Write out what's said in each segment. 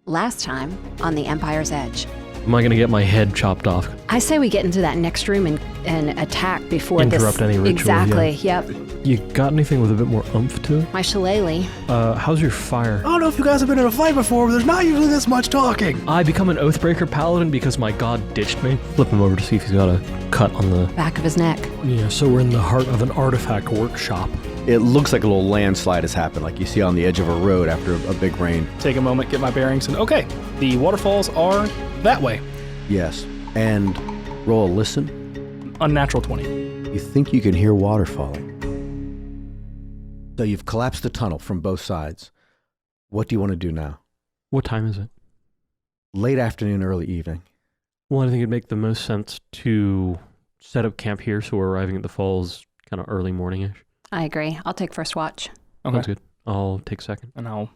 last time on the Empire's Edge. Am I going to get my head chopped off? I say we get into that next room and attack before Interrupt any ritual. Exactly, yeah. Yep. You got anything with a bit more oomph to it? My shillelagh. How's your fire? I don't know if you guys have been in a fight before, but there's not usually this much talking. I become an Oathbreaker paladin because my god ditched me. Flip him over to see if he's got a cut on the Back of his neck. Yeah, so we're in the heart of an artifact workshop. It looks like a little landslide has happened, like you see on the edge of a road after a big rain. Take a moment, get my bearings, and okay, the waterfalls are that way. Yes, and roll a listen. Unnatural 20. You think you can hear water falling. So you've collapsed the tunnel from both sides. What do you want to do now? What time is it? Late afternoon, early evening. Well, I think it'd make the most sense to set up camp here so we're arriving at the falls kind of early morning-ish. I agree. I'll take first watch. Okay. Sounds good. I'll take second. And I'll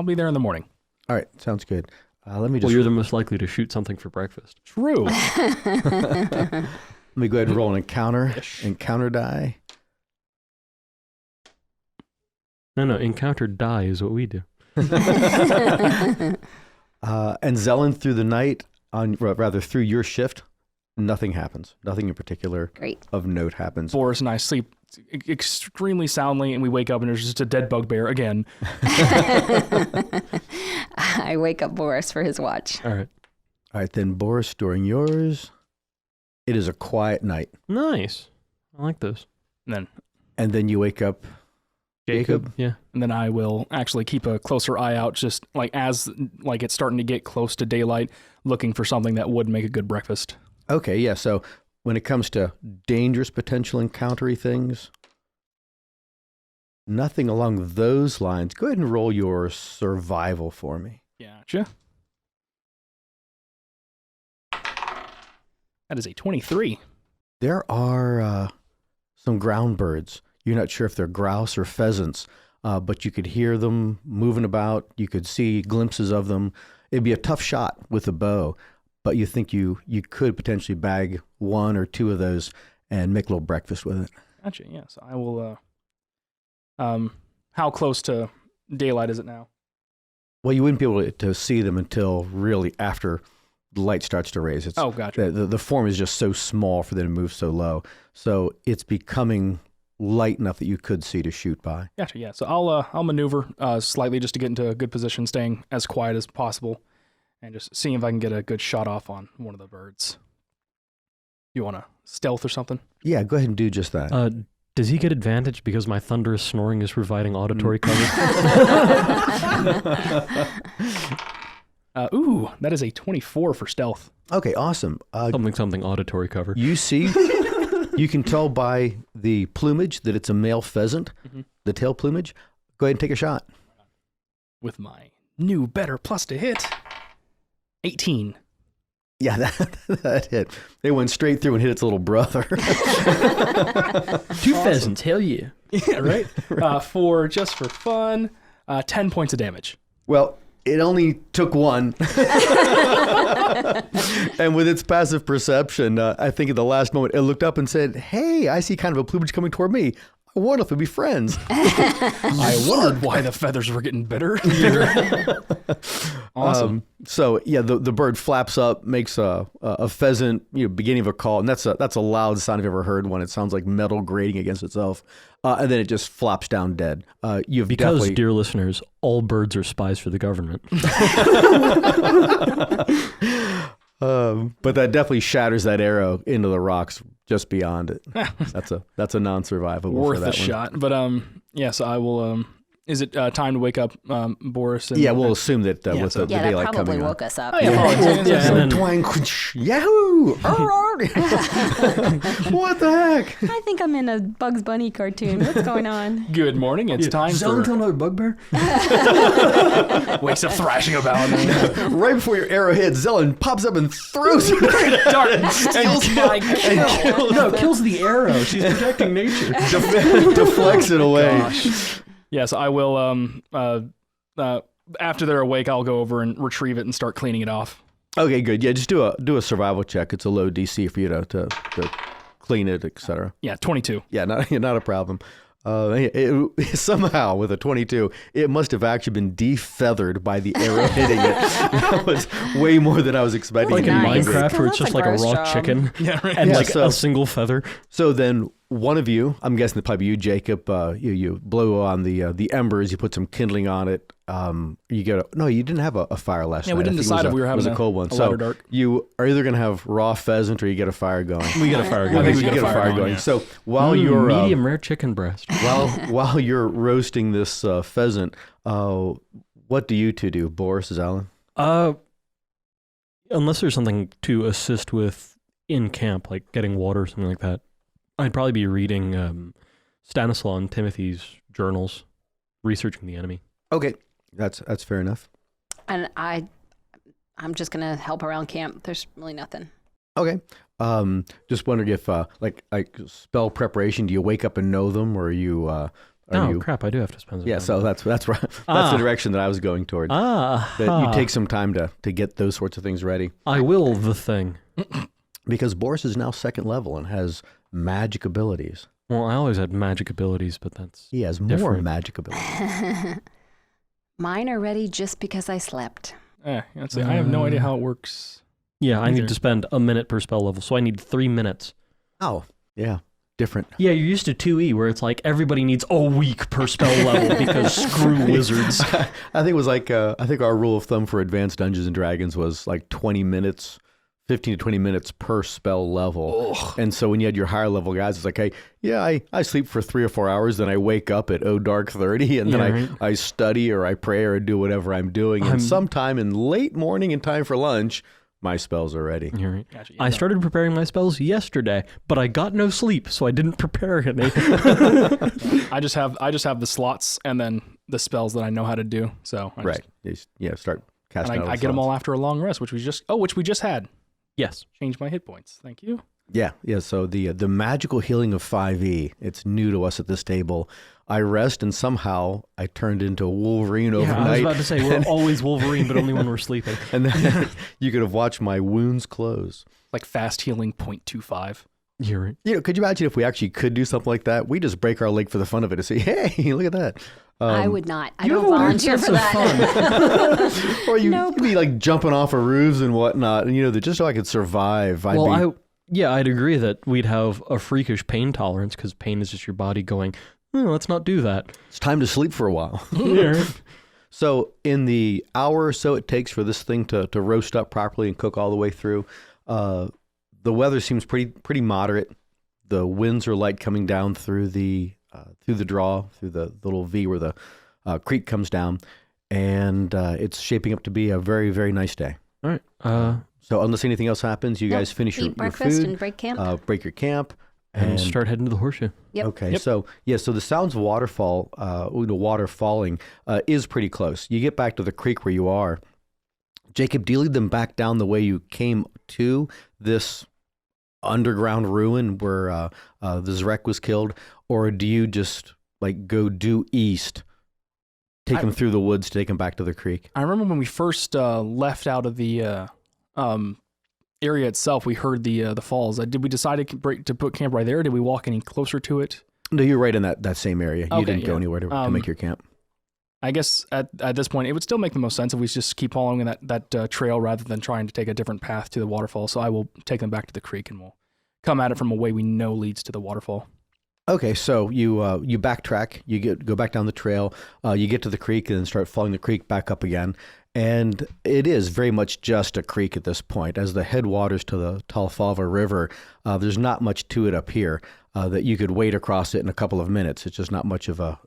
be there in the morning. All right, sounds good. Let me just... Well, you're the most likely to shoot something for breakfast. True. Let me go ahead and roll an encounter. Encounter die. No, encounter die is what we do. And Zelen, through the night, through your shift, nothing happens. Nothing in particular Great. of note happens. Boris and I sleep extremely soundly, and we wake up and there's just a dead bugbear again. I wake up Boris for his watch. All right, then Boris, during yours, it is a quiet night. Nice. I like this. And then you wake up Jacob. Yeah. And then I will actually keep a closer eye out, just like as like it's starting to get close to daylight, looking for something that would make a good breakfast. Okay, yeah, so when it comes to dangerous potential encountery things, nothing along those lines. Go ahead and roll your survival for me. Gotcha. That is a 23. There are some ground birds. You're not sure if they're grouse or pheasants, but you could hear them moving about. You could see glimpses of them. It'd be a tough shot with a bow, but you think you could potentially bag one or two of those and make a little breakfast with it. Gotcha, yeah. So I will, how close to daylight is it now? Well, you wouldn't be able to see them until really after the light starts to raise. Oh, gotcha. The form is just so small for them to move so low. So it's becoming light enough that you could see to shoot by. Gotcha, yeah. So I'll maneuver slightly just to get into a good position, staying as quiet as possible, and just seeing if I can get a good shot off on one of the birds. You want to stealth or something? Yeah, go ahead and do just that. Does he get advantage because my thunderous snoring is providing auditory cover? Ooh, that is a 24 for stealth. Okay, awesome. Something auditory cover. You see, you can tell by the plumage that it's a male pheasant, the tail plumage. Go ahead and take a shot. With my new, better plus to hit, 18. Yeah, that hit. They went straight through and hit its little brother. Two pheasants, hell yeah. Yeah, right? For fun, 10 points of damage. Well, it only took one. And with its passive perception, I think at the last moment, it looked up and said, hey, I see kind of a plumage coming toward me. I wonder if we'd be friends. I wondered why the feathers were getting bigger. Awesome. So yeah, the bird flaps up, makes a pheasant, beginning of a call, and that's a loud sound if you've ever heard one. It sounds like metal grating against itself, and then it just flops down dead. Because, dear listeners, all birds are spies for the government. But that definitely shatters that arrow into the rocks just beyond it. That's a non-survivable Worth for that a one. shot. But yes, I will. Is it time to wake up Boris? Yeah, we'll assume that with the Yeah, that daylight probably coming woke on. us up. Oh, yeah, And then- Twang, Yahoo! What the heck? I think I'm in a Bugs Bunny cartoon. What's going on? Good morning. It's time Zelen for... another bugbear? Wakes up thrashing about. Right before your arrow hits, Zelen pops up and throws it. Darn it. Steals my kill. No, kills the arrow. She's protecting nature. Deflects it away. Gosh. Yes, I will. After they're awake, I'll go over and retrieve it and start cleaning it off. Okay, good. Yeah, just do a survival check. It's a low DC for you to clean it, etc. Yeah, 22. Yeah, not a problem. Somehow with a 22, it must have actually been defeathered by the arrow hitting it. That was way more than I was expecting. Like in Nice. Minecraft, where it's That's just a like a gross raw job. chicken Yeah, right. and Yeah, like so- a single feather. So then one of you, I'm guessing it probably you, Jacob, you blow on the embers, you put some kindling on it. You get no, you didn't have a fire last night. Yeah, we didn't I think decide it was if we were it having was a cold one. a So lighter dark. you are either going to have raw pheasant or you get a fire going. We get a fire I going. think you we get a fire going. yeah. So while you're medium rare chicken breast. while you're roasting this pheasant, what do you two do? Boris, is Alan? Unless there's something to assist with in camp, like getting water or something like that, I'd probably be reading Stanislaw and Timothy's journals, researching the enemy. Okay, that's fair enough. And I'm just gonna help around camp. There's really nothing. Okay. Just wondering if like spell preparation, do you wake up and know them, or are you? Crap! I do have to spend some Yeah, time. so that's right. That's the direction that I was going towards. That you take some time to get those sorts of things ready. I will the thing. Because Boris is now second level and has magic abilities. Well, I always had magic abilities, but that's He has more Different. magic abilities. Mine are ready just because I slept. I have no idea how it works. yeah. I Either. need to spend a minute per spell level, so I need 3 minutes. Oh, yeah, different. Yeah, you're used to 2E, where it's like everybody needs a week per spell level because screw wizards. I think it was like I think our rule of thumb for advanced Dungeons and Dragons was like 20 minutes. 15 to 20 minutes per spell level. And so when you had your higher level guys, it's like, hey, yeah, I sleep for 3 or 4 hours, then I wake up at dark 30, and then Yeah, right. I study or I pray or do whatever I'm doing. And sometime in late morning in time for lunch, my spells are ready. You're right. Gotcha. I started preparing my spells yesterday, but I got no sleep, so I didn't prepare any. I just have the slots and then the spells that I know how to do. So I Right. Start casting out I get them all after a long rest, which we just had. Yes. Change my hit points. Thank you. Yeah. So the magical healing of 5e, it's new to us at this table. I rest and somehow I turned into a Wolverine overnight. Yeah, I was about to say, we're always Wolverine, but only when we're sleeping. And then you could have watched my wounds close. Like fast healing 0.25. You're right. Could you imagine if we actually could do something like that? We just break our leg for the fun of it to say, hey, look at that. I would not. I you don't have a weird volunteer sense for of that. Or you'd Nope. be like jumping off of roofs and whatnot, and just so I could survive. I'd agree that we'd have a freakish pain tolerance because pain is just your body going, let's not do that. It's time to sleep for a while. Yeah, right. So in the hour or so it takes for this thing to roast up properly and cook all the way through, the weather seems pretty moderate. The winds are light coming down through the draw, through the little V where the creek comes down, and it's shaping up to be a very, very nice day. All right. So unless anything else happens, you guys finish Eat your breakfast food, and break camp. break your camp, And start heading to the horseshoe. Yep. Okay, Yep. so the sounds of the water falling is pretty close. You get back to the creek where you are. Jacob, do you lead them back down the way you came to this underground ruin where the Zrek was killed, or do you just like go due east, take them through the woods, take them back to the creek? I remember when we first left out of the area itself, we heard the falls. Did we decide to put camp right there, or did we walk any closer to it? No, you're right in that same area. You Okay, didn't go yeah. anywhere to make your camp. I guess at this point, it would still make the most sense if we just keep following that trail rather than trying to take a different path to the waterfall. So I will take them back to the creek and we'll come at it from a way we know leads to the waterfall. Okay, so you backtrack, go back down the trail, you get to the creek and then start following the creek back up again. And it is very much just a creek at this point. As the headwaters to the Talfalva River, there's not much to it up here that you could wade across it in a couple of minutes. It's just not much of a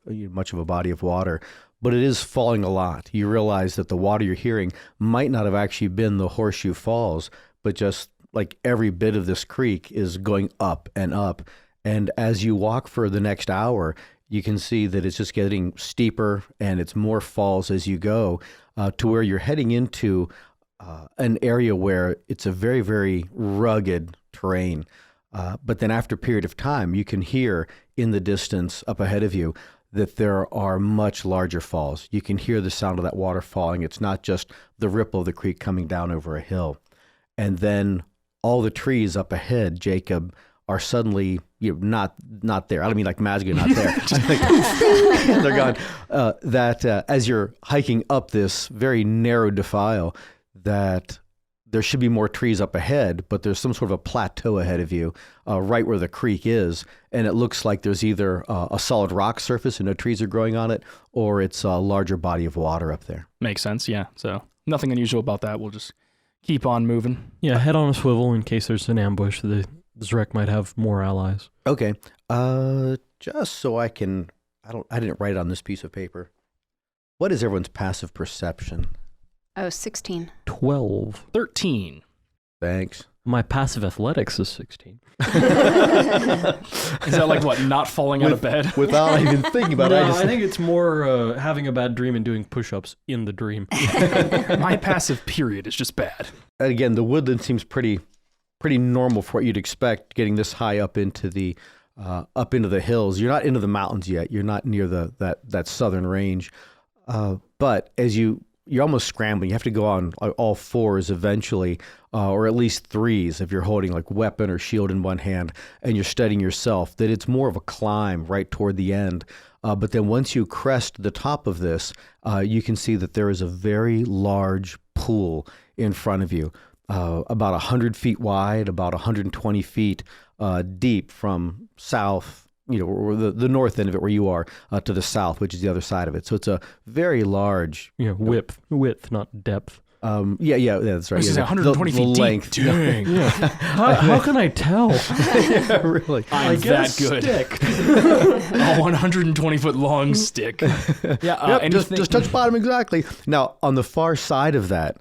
body of water. But it is falling a lot. You realize that the water you're hearing might not have actually been the Horseshoe Falls, but just like every bit of this creek is going up and up. And as you walk for the next hour, you can see that it's just getting steeper and it's more falls as you go to where you're heading into an area where it's a very, very rugged terrain. But then after a period of time, you can hear in the distance up ahead of you that there are much larger falls. You can hear the sound of that water falling. It's not just the ripple of the creek coming down over a hill. And then all the trees up ahead, Jacob, are suddenly not there. I don't mean like magically not there. Just like, poof, they're gone. As you're hiking up this very narrow defile, that there should be more trees up ahead, but there's some sort of a plateau ahead of you, right where the creek is, and it looks like there's either a solid rock surface and no trees are growing on it, or it's a larger body of water up there. Makes sense, yeah. So nothing unusual about that. We'll just keep on moving. Yeah, head on a swivel in case there's an ambush. The Zrek might have more allies. Okay. Just so I didn't write it on this piece of paper. What is everyone's passive perception? Oh, 16. 12. 13. Thanks. My passive athletics is 16. Is that like what, not falling out of bed? Without even thinking about it. I think it's more having a bad dream and doing push-ups in the dream. My passive period is just bad. Again, the woodland seems pretty normal for what you'd expect, getting this high up into the hills. You're not into the mountains yet. You're not near that southern range. But as you're almost scrambling. You have to go on all fours eventually, or at least threes if you're holding like weapon or shield in one hand and you're steadying yourself, that it's more of a climb right toward the end. But then once you crest the top of this, you can see that there is a very large pool in front of you, about 100 feet wide, about 120 feet deep from south, or the north end of it where you are, to the south, which is the other side of it. So it's a very large... width, not depth. Yeah, that's right. This is 120 feet deep. Length. Dang. Yeah. How can I tell? Yeah, really. I'm that good. Stick. A 120-foot long stick. Yeah, Yep, just touch bottom exactly. Now, on the far side of that,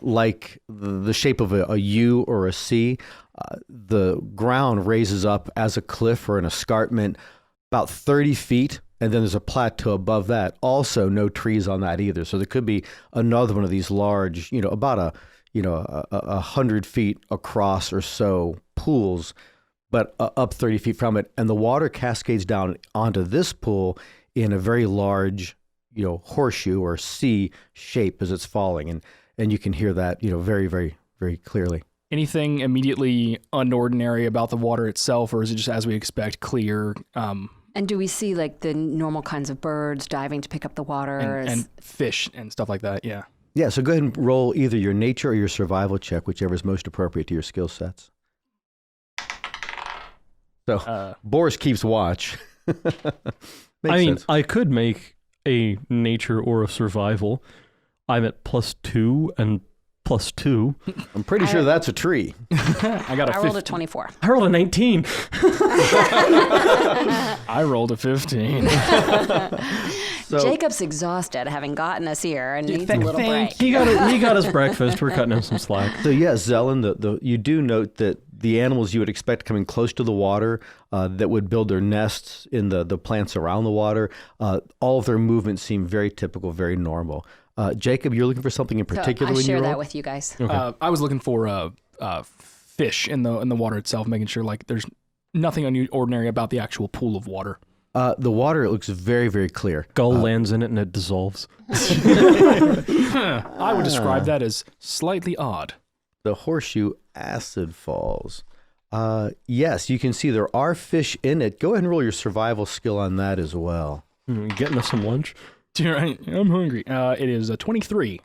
like the shape of a U or a C, the ground raises up as a cliff or an escarpment about 30 feet, and then there's a plateau above that. Also, no trees on that either. So there could be another one of these large, about 100 feet across or so pools, but up 30 feet from it. And the water cascades down onto this pool in a very large, horseshoe or C shape as it's falling. And you can hear that, very, very, very clearly. Anything immediately unordinary about the water itself, or is it just as we expect, clear? And do we see like the normal kinds of birds diving to pick up the water? And fish and stuff like that, yeah. Yeah, so go ahead and roll either your nature or your survival check, whichever is most appropriate to your skill sets. So, Boris keeps watch. Sense. I could make a nature or a survival. I'm at +2 and +2. I'm pretty sure that's a tree. I rolled a 24. I rolled a 19. I rolled a 15. So, Jacob's exhausted, having gotten us here, and needs a little break. He got his breakfast. We're cutting him some slack. So yes, Zelen, you do note that the animals you would expect coming close to the water, that would build their nests in the plants around the water, all of their movements seem very typical, very normal. Jacob, you're looking for something in particular So I when you share roll? that with you guys. Okay. I was looking for fish in the water itself, making sure like there's nothing ordinary about the actual pool of water. The water looks very, very clear. Gull lands in it and it dissolves. I would describe that as slightly odd. The horseshoe acid falls. Yes, you can see there are fish in it. Go ahead and roll your survival skill on that as well. Getting us some lunch. I'm hungry. It is a 23.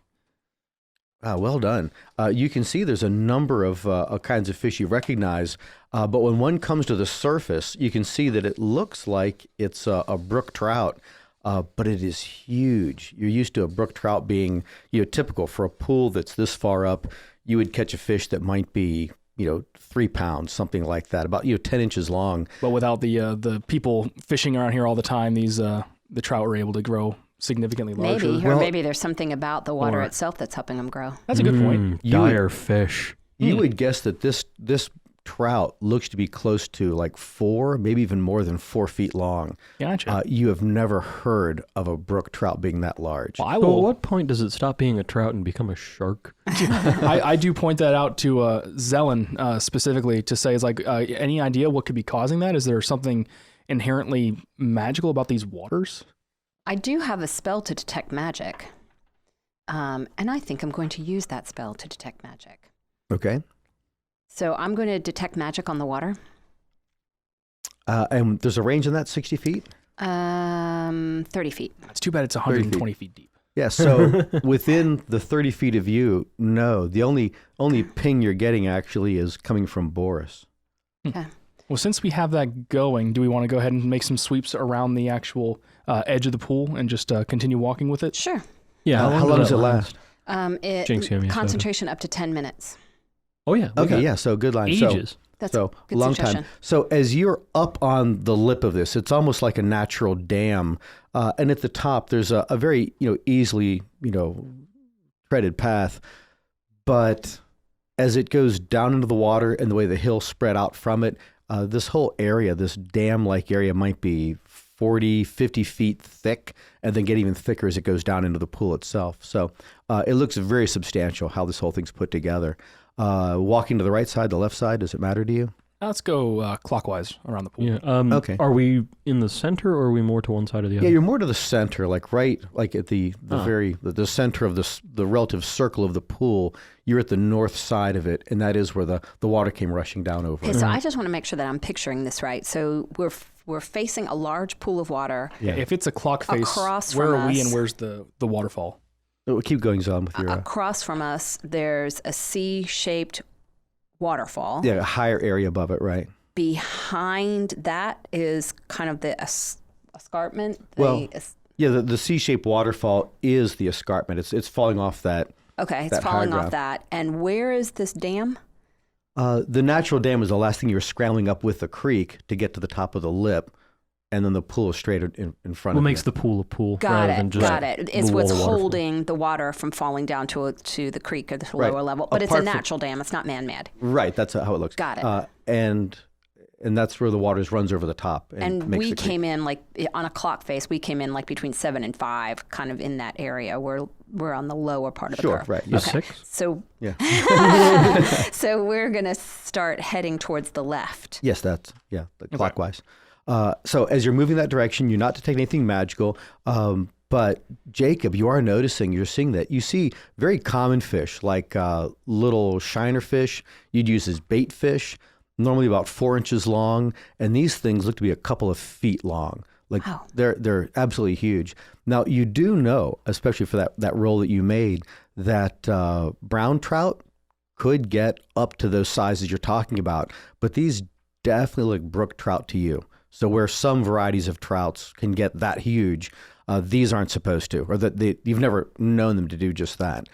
Well done. You can see there's a number of kinds of fish you recognize, but when one comes to the surface, you can see that it looks like it's a brook trout, but it is huge. You're used to a brook trout being typical for a pool that's this far up. You would catch a fish that might be 3 pounds, something like that, about 10 inches long. But without the people fishing around here all the time, the trout were able to grow significantly larger. Maybe there's something about the water itself that's helping them grow. That's a good point. Dire fish. You would guess that this trout looks to be close to like 4, maybe even more than 4 feet long. Gotcha. You have never heard of a brook trout being that large. Well, At what point does it stop being a trout and become a shark? I do point that out to Zelen specifically to say, is like, any idea what could be causing that? Is there something inherently magical about these waters? I do have a spell to detect magic, and I think I'm going to use that spell to detect magic. Okay. So I'm going to detect magic on the water. And there's a range in that, 60 feet? 30 feet. It's too bad it's 120 feet deep. Yeah, so within the 30 feet of you, no. The only ping you're getting actually is coming from Boris. Okay. Well, since we have that going, do we want to go ahead and make some sweeps around the actual edge of the pool and just continue walking with it? Sure. Yeah. How long does it last? Jinx, you owe me a soda. Concentration up to 10 minutes. Oh, yeah. we Okay, got yeah, so good line. Ages. That's So a good long suggestion. time. So as you're up on the lip of this, it's almost like a natural dam, and at the top there's a very easily treaded path, but as it goes down into the water and the way the hill spread out from it, this whole area, this dam-like area, might be 40, 50 feet thick, and then get even thicker as it goes down into the pool itself. So it looks very substantial how this whole thing's put together. Walking to the right side, the left side, does it matter to you? Let's go clockwise around the pool. Yeah. Okay. Are we in the center or are we more to one side or the other? Yeah, you're more to the center, like at the the center of the relative circle of the pool. You're at the north side of it, and that is where the water came rushing down over. Okay, so I just want to make sure that I'm picturing this right. So we're facing a large pool of water. Yeah. If it's a clock face, Across where from are we us. and where's the waterfall? Oh, keep going, Zom, with your Across from us, there's a C-shaped waterfall. a higher area above it, right? Behind that is kind of the escarpment. The C-shaped waterfall is the escarpment. It's falling off that. Okay, it's that falling high off that. And where is this dam? The natural dam is the last thing you were scrambling up with the creek to get to the top of the lip, and then the pool is straight in front What of makes you. the pool a pool Got rather it. than just Got it. It's the what's waterfall? holding the water from falling down to the creek or the Right. lower level. But it's Apart a from- natural dam. It's not man-made. Right, that's how it looks. Got it. And that's where the water runs over the top. And makes we the creek. came in like on a clock face. We came in like between 7 and 5, kind of in that area. We're on the lower part of the Sure, curve. right. A Yeah. 6? So Yeah. so we're gonna start heading towards the left. Yes, that's clockwise. So as you're moving that direction, you're not to take anything magical. But Jacob, you're seeing that. You see very common fish, like little shiner fish you'd use as bait fish, normally about 4 inches long. And these things look to be a couple of feet long. Like Wow. they're absolutely huge. Now you do know, especially for that roll that you made, that brown trout could get up to those sizes you're talking about, but these definitely look brook trout to you. So where some varieties of trouts can get that huge, these aren't supposed to, or that you've never known them to do just that.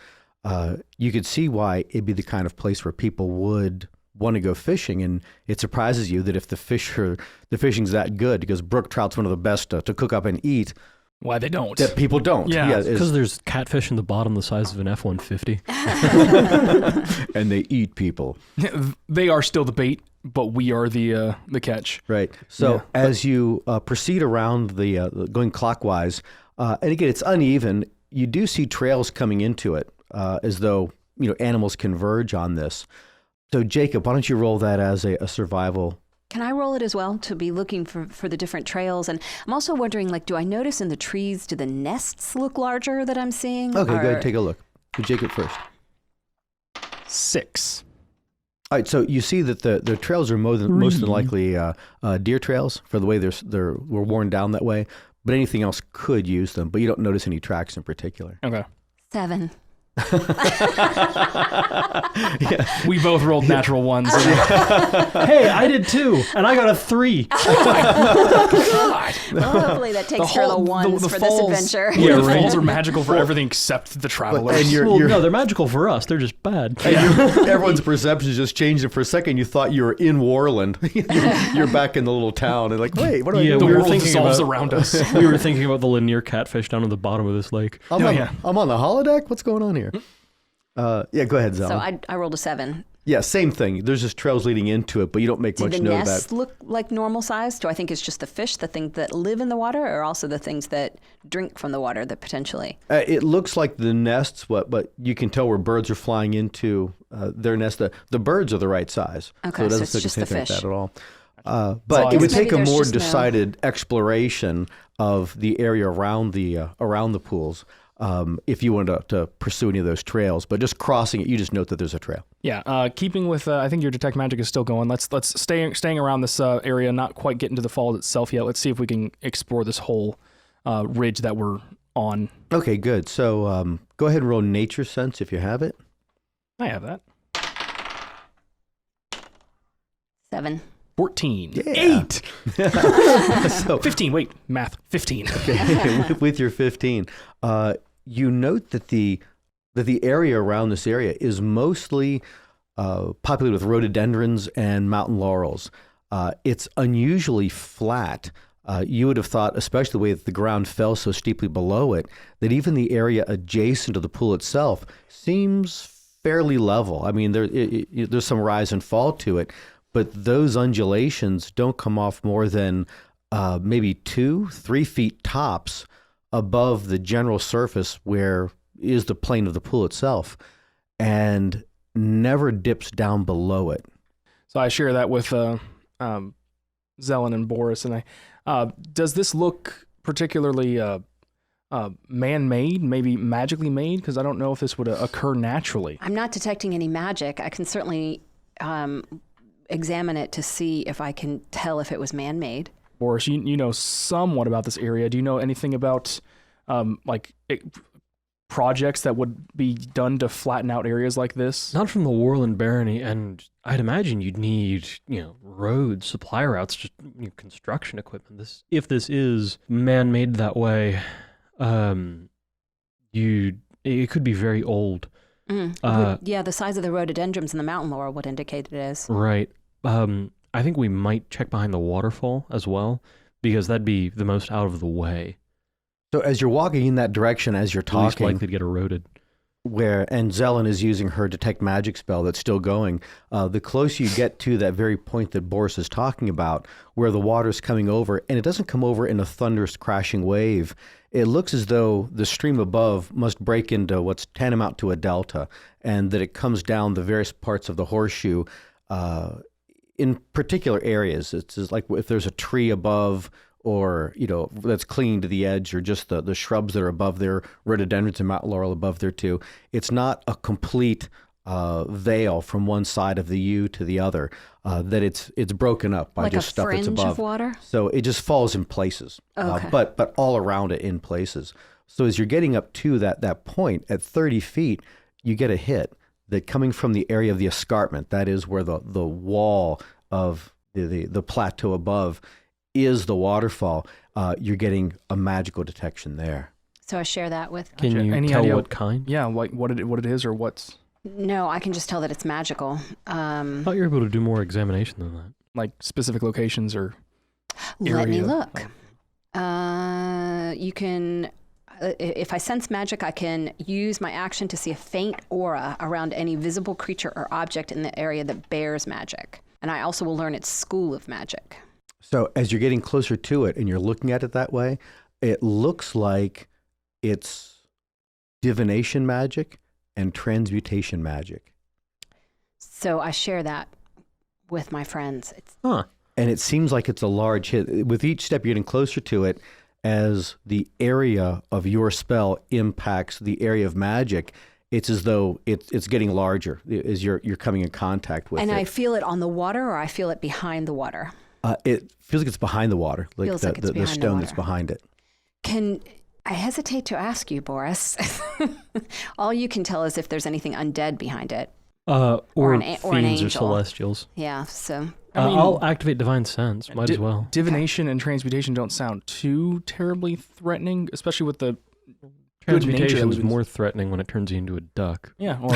You could see why it'd be the kind of place where people would want to go fishing, and it surprises you that if the fishing's that good, because brook trout's one of the best to cook up and eat, Why they don't? that people don't. Yeah. Because there's catfish in the bottom the size of an F-150. and they eat people. They are still the bait, but we are the catch. Right. So Yeah. as you proceed around the going clockwise, and again, it's uneven. You do see trails coming into it, as though animals converge on this. So Jacob, why don't you roll that as a survival? Can I roll it as well to be looking for the different trails? And I'm also wondering, like, do I notice in the trees, do the nests look larger that I'm seeing? Okay, go ahead, Or- take a look. So Jacob first. 6. All right, so you see that the trails are most than likely deer trails for the way were worn down that way. But anything else could use them, but you don't notice any tracks in particular. Okay. 7. We both rolled natural ones. Hey, I did too, and I got a 3. Well, hopefully that takes care of the ones for this adventure. Yeah, the right. falls are magical for everything except the travelers. and you're- Well, no, they're magical for us. They're just bad. Everyone's perceptions just changed, and for a second you thought you were in Warland. You're back in the little town, and like, wait, what do I Yeah, do? the we were world thinking dissolves about- around us. We were thinking about the linear catfish down at the bottom of this lake. I'm yeah. on the holodeck. What's going on here? Yeah, go ahead, Zal. So I rolled a 7. Yeah, same thing. There's just trails leading into it, but you don't make Do much the note of nests that. look like normal size? Do I think it's just the fish, the things that live in the water, or also the things that drink from the water that potentially? It looks like the nests, but you can tell where birds are flying into their nest. The birds are the right size, Okay, so it so doesn't it's look just anything the like fish. that at all. So But I it would guess maybe take a there's more just no- decided exploration of the area around the pools. if you wanted to pursue any of those trails. But just crossing it, you just note that there's a trail. Yeah, keeping with, I think your detect magic is still going. Let's staying around this area, not quite getting to the falls itself yet. Let's see if we can explore this whole ridge that we're on. Okay, good. So go ahead and roll nature sense if you have it. I have that. 7. 14. Yeah. 8. So 15. Wait, math. 15. okay, with your 15, you note that the area around this area is mostly populated with rhododendrons and mountain laurels. It's unusually flat. You would have thought, especially the way that the ground fell so steeply below it, that even the area adjacent to the pool itself seems fairly level. I mean, there's some rise and fall to it, but those undulations don't come off more than maybe 2-3 feet tops above the general surface where is the plane of the pool itself, and never dips down below it. So I share that with Zelen and Boris, and does this look particularly man-made, maybe magically made? Because I don't know if this would occur naturally. I'm not detecting any magic. I can certainly examine it to see if I can tell if it was man-made. Boris, you know somewhat about this area. Do you know anything about projects that would be done to flatten out areas like this? Not from the Warland Barony, and I'd imagine you'd need, roads, supply routes, just construction equipment. If this is man-made that way, it could be very old. The size of the rhododendrons and the mountain laurel would indicate it is. Right. I think we might check behind the waterfall as well, because that'd be the most out of the way. So as you're walking in that direction, as you're Least talking, likely to get eroded. and Zelen is using her detect magic spell that's still going, the closer you get to that very point that Boris is talking about, where the water's coming over, and it doesn't come over in a thunderous crashing wave. It looks as though the stream above must break into what's tantamount to a delta, and that it comes down the various parts of the horseshoe in particular areas. It's just like if there's a tree above, or that's clinging to the edge, or just the shrubs that are above there, rhododendrons and mountain laurel above there too. It's not a complete veil from one side of the U to the other. That it's broken up by like just a stuff that's fringe above. of water? So it just falls in places, Okay. but all around it in places. So as you're getting up to that point at 30 feet, you get a hit that coming from the area of the escarpment, that is where the wall of the plateau above is the waterfall. You're getting a magical detection there. So I share that with... Can you Any tell idea- what kind? Yeah, like what it is or what's No, I can just tell that it's magical. I thought you were able to do more examination than that. like specific locations or Let me area. look. You can... if I sense magic, I can use my action to see a faint aura around any visible creature or object in the area that bears magic. And I also will learn its school of magic. So as you're getting closer to it and you're looking at it that way, it looks like it's divination magic and transmutation magic. So I share that with my friends. Huh. And it seems like it's a large hit. With each step, you're getting closer to it as the area of your spell impacts the area of magic. It's as though it's getting larger as you're coming in contact with And it. I feel it on the water, or I feel it behind the water? It feels like it's behind the water, like Feels like it's the behind the stone that's water. behind it. I hesitate to ask you, Boris. All you can tell is if there's anything undead behind it. Or Or an fiends or angel. celestials. Yeah, so... I mean, I'll activate divine sense. Might as well. Divination and transmutation don't sound too terribly threatening, especially with the good nature that Transmutation we've is been- more threatening when it turns you into a duck. Yeah, or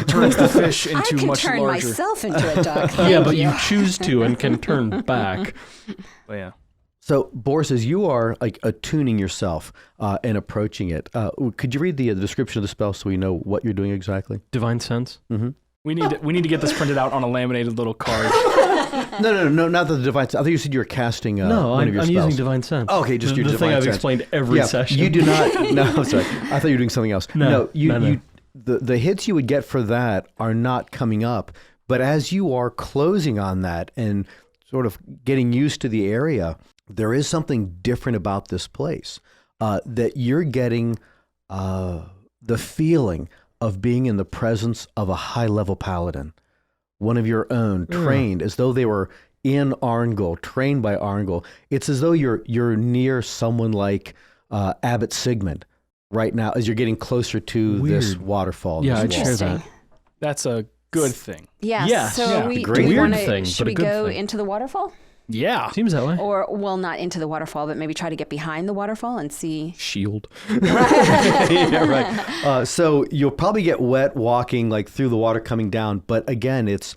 turns the fish I into can much turn larger. myself into a duck. Yeah, Thank but you. you choose to and can turn back. But yeah. So, Boris, as you are like attuning yourself and approaching it, could you read the description of the spell so we know what you're doing exactly? Divine sense? Mm-hmm. We need to get this printed out on a laminated little card. No, not the divine. I thought you said you were casting No, one of your I'm spells. using divine sense. Oh, okay, just the your thing divine I've sense. explained every Yeah, session. You do not. No, I'm sorry. I thought you were doing something else. No. The hits you would get for that are not coming up. But as you are closing on that and sort of getting used to the area, there is something different about this place that you're getting the feeling of being in the presence of a high-level paladin, one of your own, trained as though they were in Arngol, trained by Arngol. It's as though you're near someone like Abbot Sigmund right now as you're getting closer to this waterfall. Yeah, this I'd wall. share that. That's a good thing. Yeah. Yes. So Yeah. we, Great do we weird wanna, thing, should but a we good go thing. into the waterfall? Yeah. Seems that way. Or, well, not into the waterfall, but maybe try to get behind the waterfall and see. Shield. Yeah, right. So you'll probably get wet walking like through the water coming down, but again, it's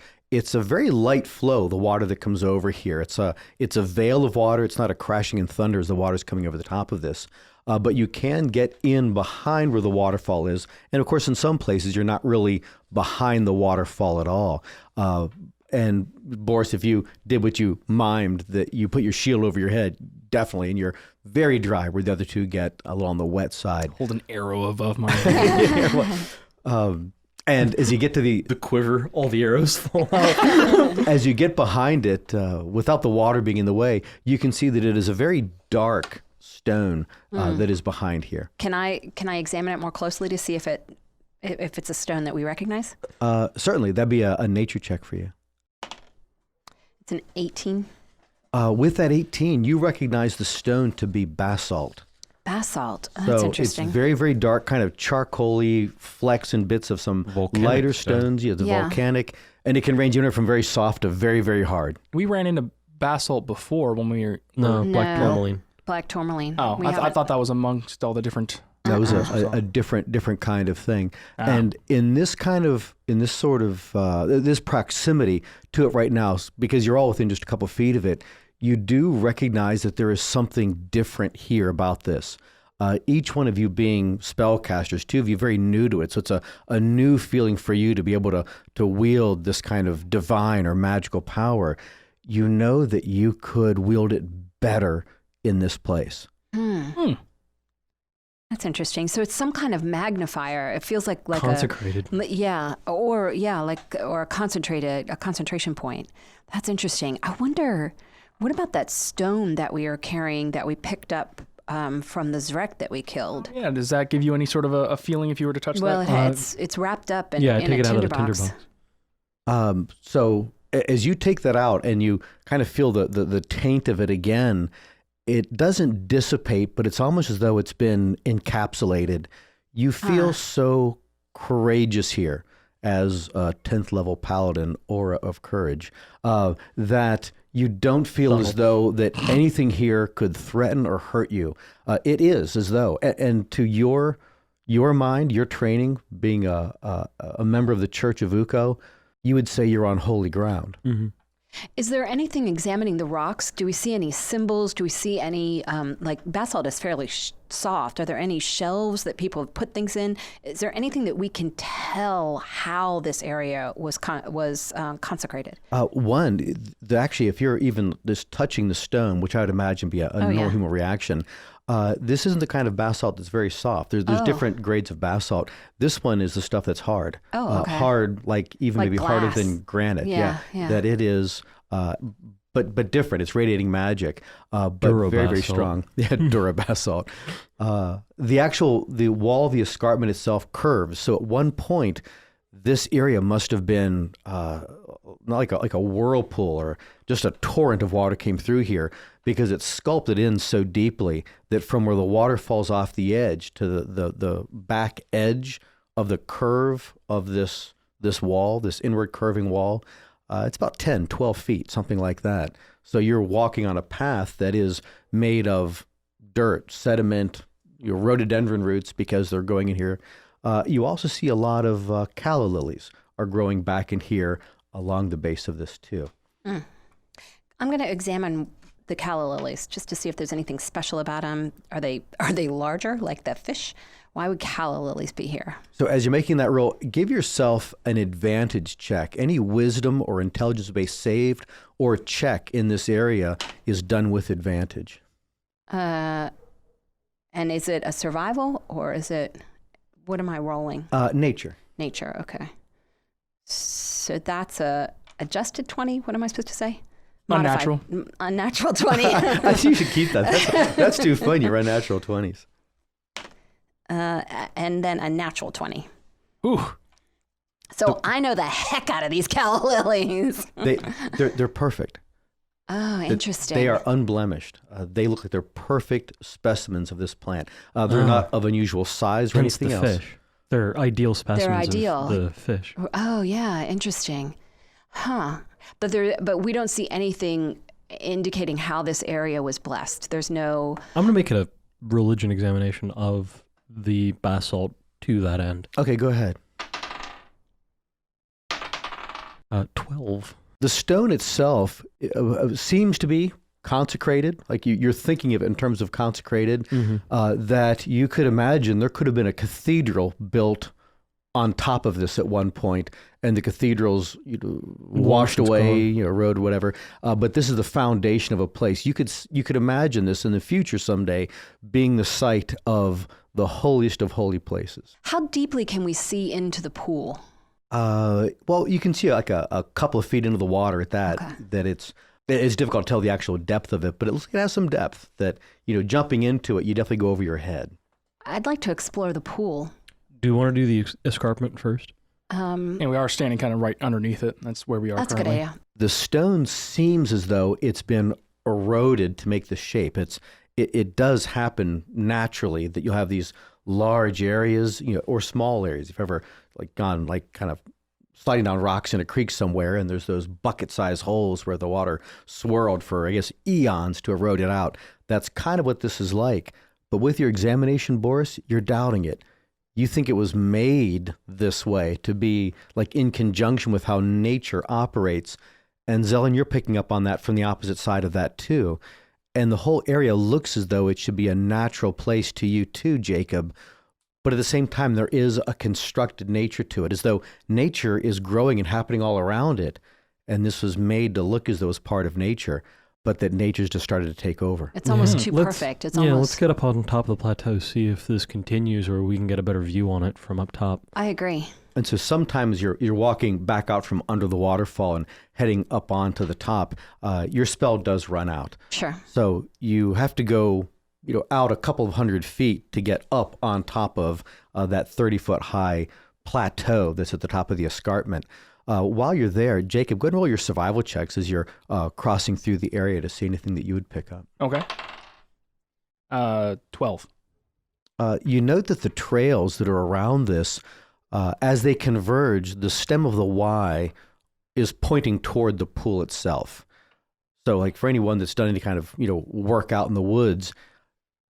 a very light flow, the water that comes over here. It's a veil of water. It's not a crashing and thunder as the water's coming over the top of this. But you can get in behind where the waterfall is. And of course, in some places, you're not really behind the waterfall at all. And Boris, if you did what you mimed, that you put your shield over your head, definitely, and you're very dry, where the other two get a little on the wet side. Hold an arrow above my head. And as you get to the quiver, all the arrows fall out. as you get behind it, without the water being in the way, you can see that it is a very dark stone that is behind here. Can I examine it more closely to see if it's a stone that we recognize? Certainly, that'd be a nature check for you. It's an 18. With that 18, you recognize the stone to be basalt. Basalt. Oh, that's So interesting. it's very, very dark, kind of charcoaly flecks and bits of some Volcanic lighter stone. stones. Yeah, the Yeah. volcanic. And it can range anywhere from very soft to very, very hard. We ran into basalt before when we were. No, black No. tourmaline. Black tourmaline. Oh, We I haven't- thought that was amongst all the different. That was Uh-uh. a different kind of thing. Ah. And in this sort of this proximity to it right now, because you're all within just a couple feet of it, you do recognize that there is something different here about this. Each one of you being spellcasters, two of you very new to it. So it's a new feeling for you to be able to wield this kind of divine or magical power. You know that you could wield it better in this place. That's interesting. So it's some kind of magnifier. It feels like Consecrated. or a concentration point. That's interesting. I wonder, what about that stone that we are carrying that we picked up from the Zrek that we killed? Yeah, does that give you any sort of a feeling if you were to touch Well, that? it's wrapped up in, Yeah, I in take a it out of the tinderbox. tinderbox. So as you take that out and you kind of feel the taint of it again, it doesn't dissipate, but it's almost as though it's been encapsulated. You feel so courageous here as a 10th level paladin, aura of courage, that you don't feel as though that anything here could threaten or hurt you. It is as though, and to your mind, your training, being a member of the Church of Uko, you would say you're on holy ground. Mm-hmm. Is there anything examining the rocks? Do we see any symbols? Do we see any, like basalt is fairly soft. Are there any shelves that people have put things in? Is there anything that we can tell how this area was consecrated? Actually, if you're even just touching the stone, which I would imagine be a normal human reaction, this isn't the kind of basalt that's very soft. There's different grades of basalt. This one is the stuff that's hard. Oh, okay. Hard, like even Like maybe glass. harder than granite. Yeah. That it is, but different. It's radiating magic, but very, very Durabasalt. strong. Yeah, durabasalt. The wall of the escarpment itself curves. So at one point, this area must have been not like a whirlpool or just a torrent of water came through here, because it's sculpted in so deeply that from where the water falls off the edge to the back edge of the curve of this wall, this inward curving wall, it's about 10, 12 feet, something like that. So you're walking on a path that is made of dirt, sediment, rhododendron roots, because they're going in here. You also see a lot of calla lilies are growing back in here along the base of this too. I'm going to examine the calla lilies just to see if there's anything special about them. Are they larger like the fish? Why would calla lilies be here? So as you're making that roll, give yourself an advantage check. Any wisdom or intelligence-based saved or check in this area is done with advantage. And is it a survival or is it, what am I rolling? Nature. Nature, okay. So that's a adjusted 20. What am I supposed to say? Unnatural. Unnatural 20. I think you should keep that. That's too fun. You run natural 20s. and then a natural 20. Ooh. So I know the heck out of these calla lilies. They're perfect. Oh, interesting. They are unblemished. They look like they're perfect specimens of this plant. They're not of unusual size or Hence anything the else. fish. They're ideal specimens ideal. of the fish. Oh, yeah, interesting. Huh. But we don't see anything indicating how this area was blessed. There's no... I'm going to make it a religion examination of the basalt to that end. Okay, go ahead. 12. The stone itself seems to be consecrated, like you're thinking of it in terms of consecrated, that you could imagine there could have been a cathedral built on top of this at one point, and the cathedral's washed away, erode, whatever. But this is the foundation of a place. You could imagine this in the future someday being the site of the holiest of holy places. How deeply can we see into the pool? Well, you can see like a couple of feet into the water at that. Okay. That it's difficult to tell the actual depth of it, but it looks like it has some depth. That jumping into it, you definitely go over your head. I'd like to explore the pool. Do you want to do the escarpment first? And we are standing kind of right underneath it. That's where we are That's currently. a good idea. The stone seems as though it's been eroded to make the shape. It does happen naturally that you'll have these large areas, or small areas. If you've ever gone kind of sliding down rocks in a creek somewhere, and there's those bucket-sized holes where the water swirled for, I guess, eons to erode it out. That's kind of what this is like. But with your examination, Boris, you're doubting it. You think it was made this way to be in conjunction with how nature operates. And Zelen, you're picking up on that from the opposite side of that too. And the whole area looks as though it should be a natural place to you too, Jacob. But at the same time, there is a constructed nature to it, as though nature is growing and happening all around it. And this was made to look as though it was part of nature, but that nature's just started to take over. It's almost too perfect. It's almost... let's get up on top of the plateau, see if this continues, or we can get a better view on it from up top. I agree. And so sometimes you're walking back out from under the waterfall and heading up onto the top. Your spell does run out. Sure. So you have to go out a couple of 100 feet to get up on top of that 30-foot high plateau that's at the top of the escarpment. While you're there, Jacob, go ahead and roll your survival checks as you're crossing through the area to see anything that you would pick up. Okay. 12. You note that the trails that are around this, as they converge, the stem of the Y is pointing toward the pool itself. So for anyone that's done any kind of, work out in the woods,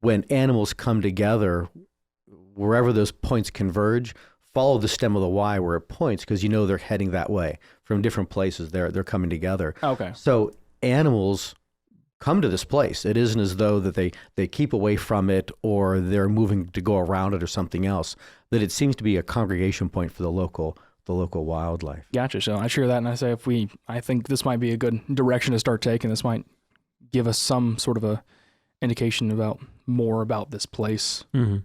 when animals come together, wherever those points converge, follow the stem of the Y where it points, because they're heading that way from different places. They're coming together. Okay. So animals come to this place. It isn't as though that they keep away from it or they're moving to go around it or something else. That it seems to be a congregation point for the local wildlife. Gotcha. So I share that and I say I think this might be a good direction to start taking. This might give us some sort of a indication about more about this place. Mm-hmm.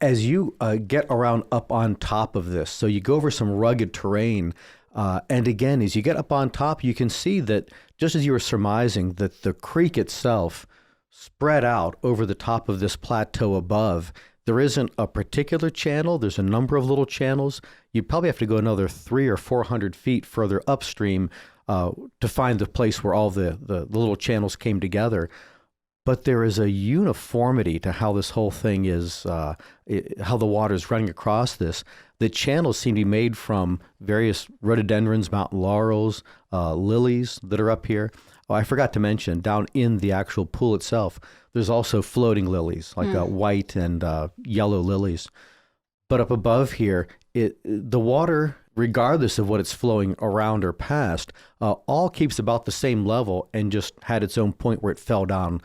As you get around up on top of this, so you go over some rugged terrain, and again, as you get up on top, you can see that, just as you were surmising, that the creek itself spread out over the top of this plateau above. There isn't a particular channel. There's a number of little channels. You'd probably have to go another 300 or 400 feet further upstream to find the place where all the little channels came together. But there is a uniformity to how this whole thing is, how the water is running across this. The channels seem to be made from various rhododendrons, mountain laurels, lilies that are up here. Oh, I forgot to mention, down in the actual pool itself, there's also floating lilies, like white and yellow lilies. But up above here, the water, regardless of what it's flowing around or past, all keeps about the same level and just had its own point where it fell down,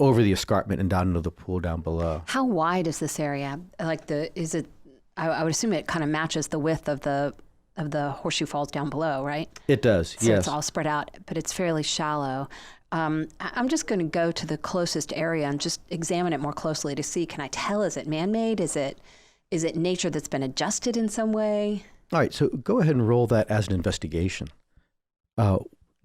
over the escarpment and down into the pool down below. How wide is this area? I would assume it kind of matches the width of the Horseshoe Falls down below, right? It does, So yes. it's all spread out, but it's fairly shallow. I'm just going to go to the closest area and just examine it more closely to see, can I tell, is it man-made? Is it nature that's been adjusted in some way? All right, so go ahead and roll that as an investigation.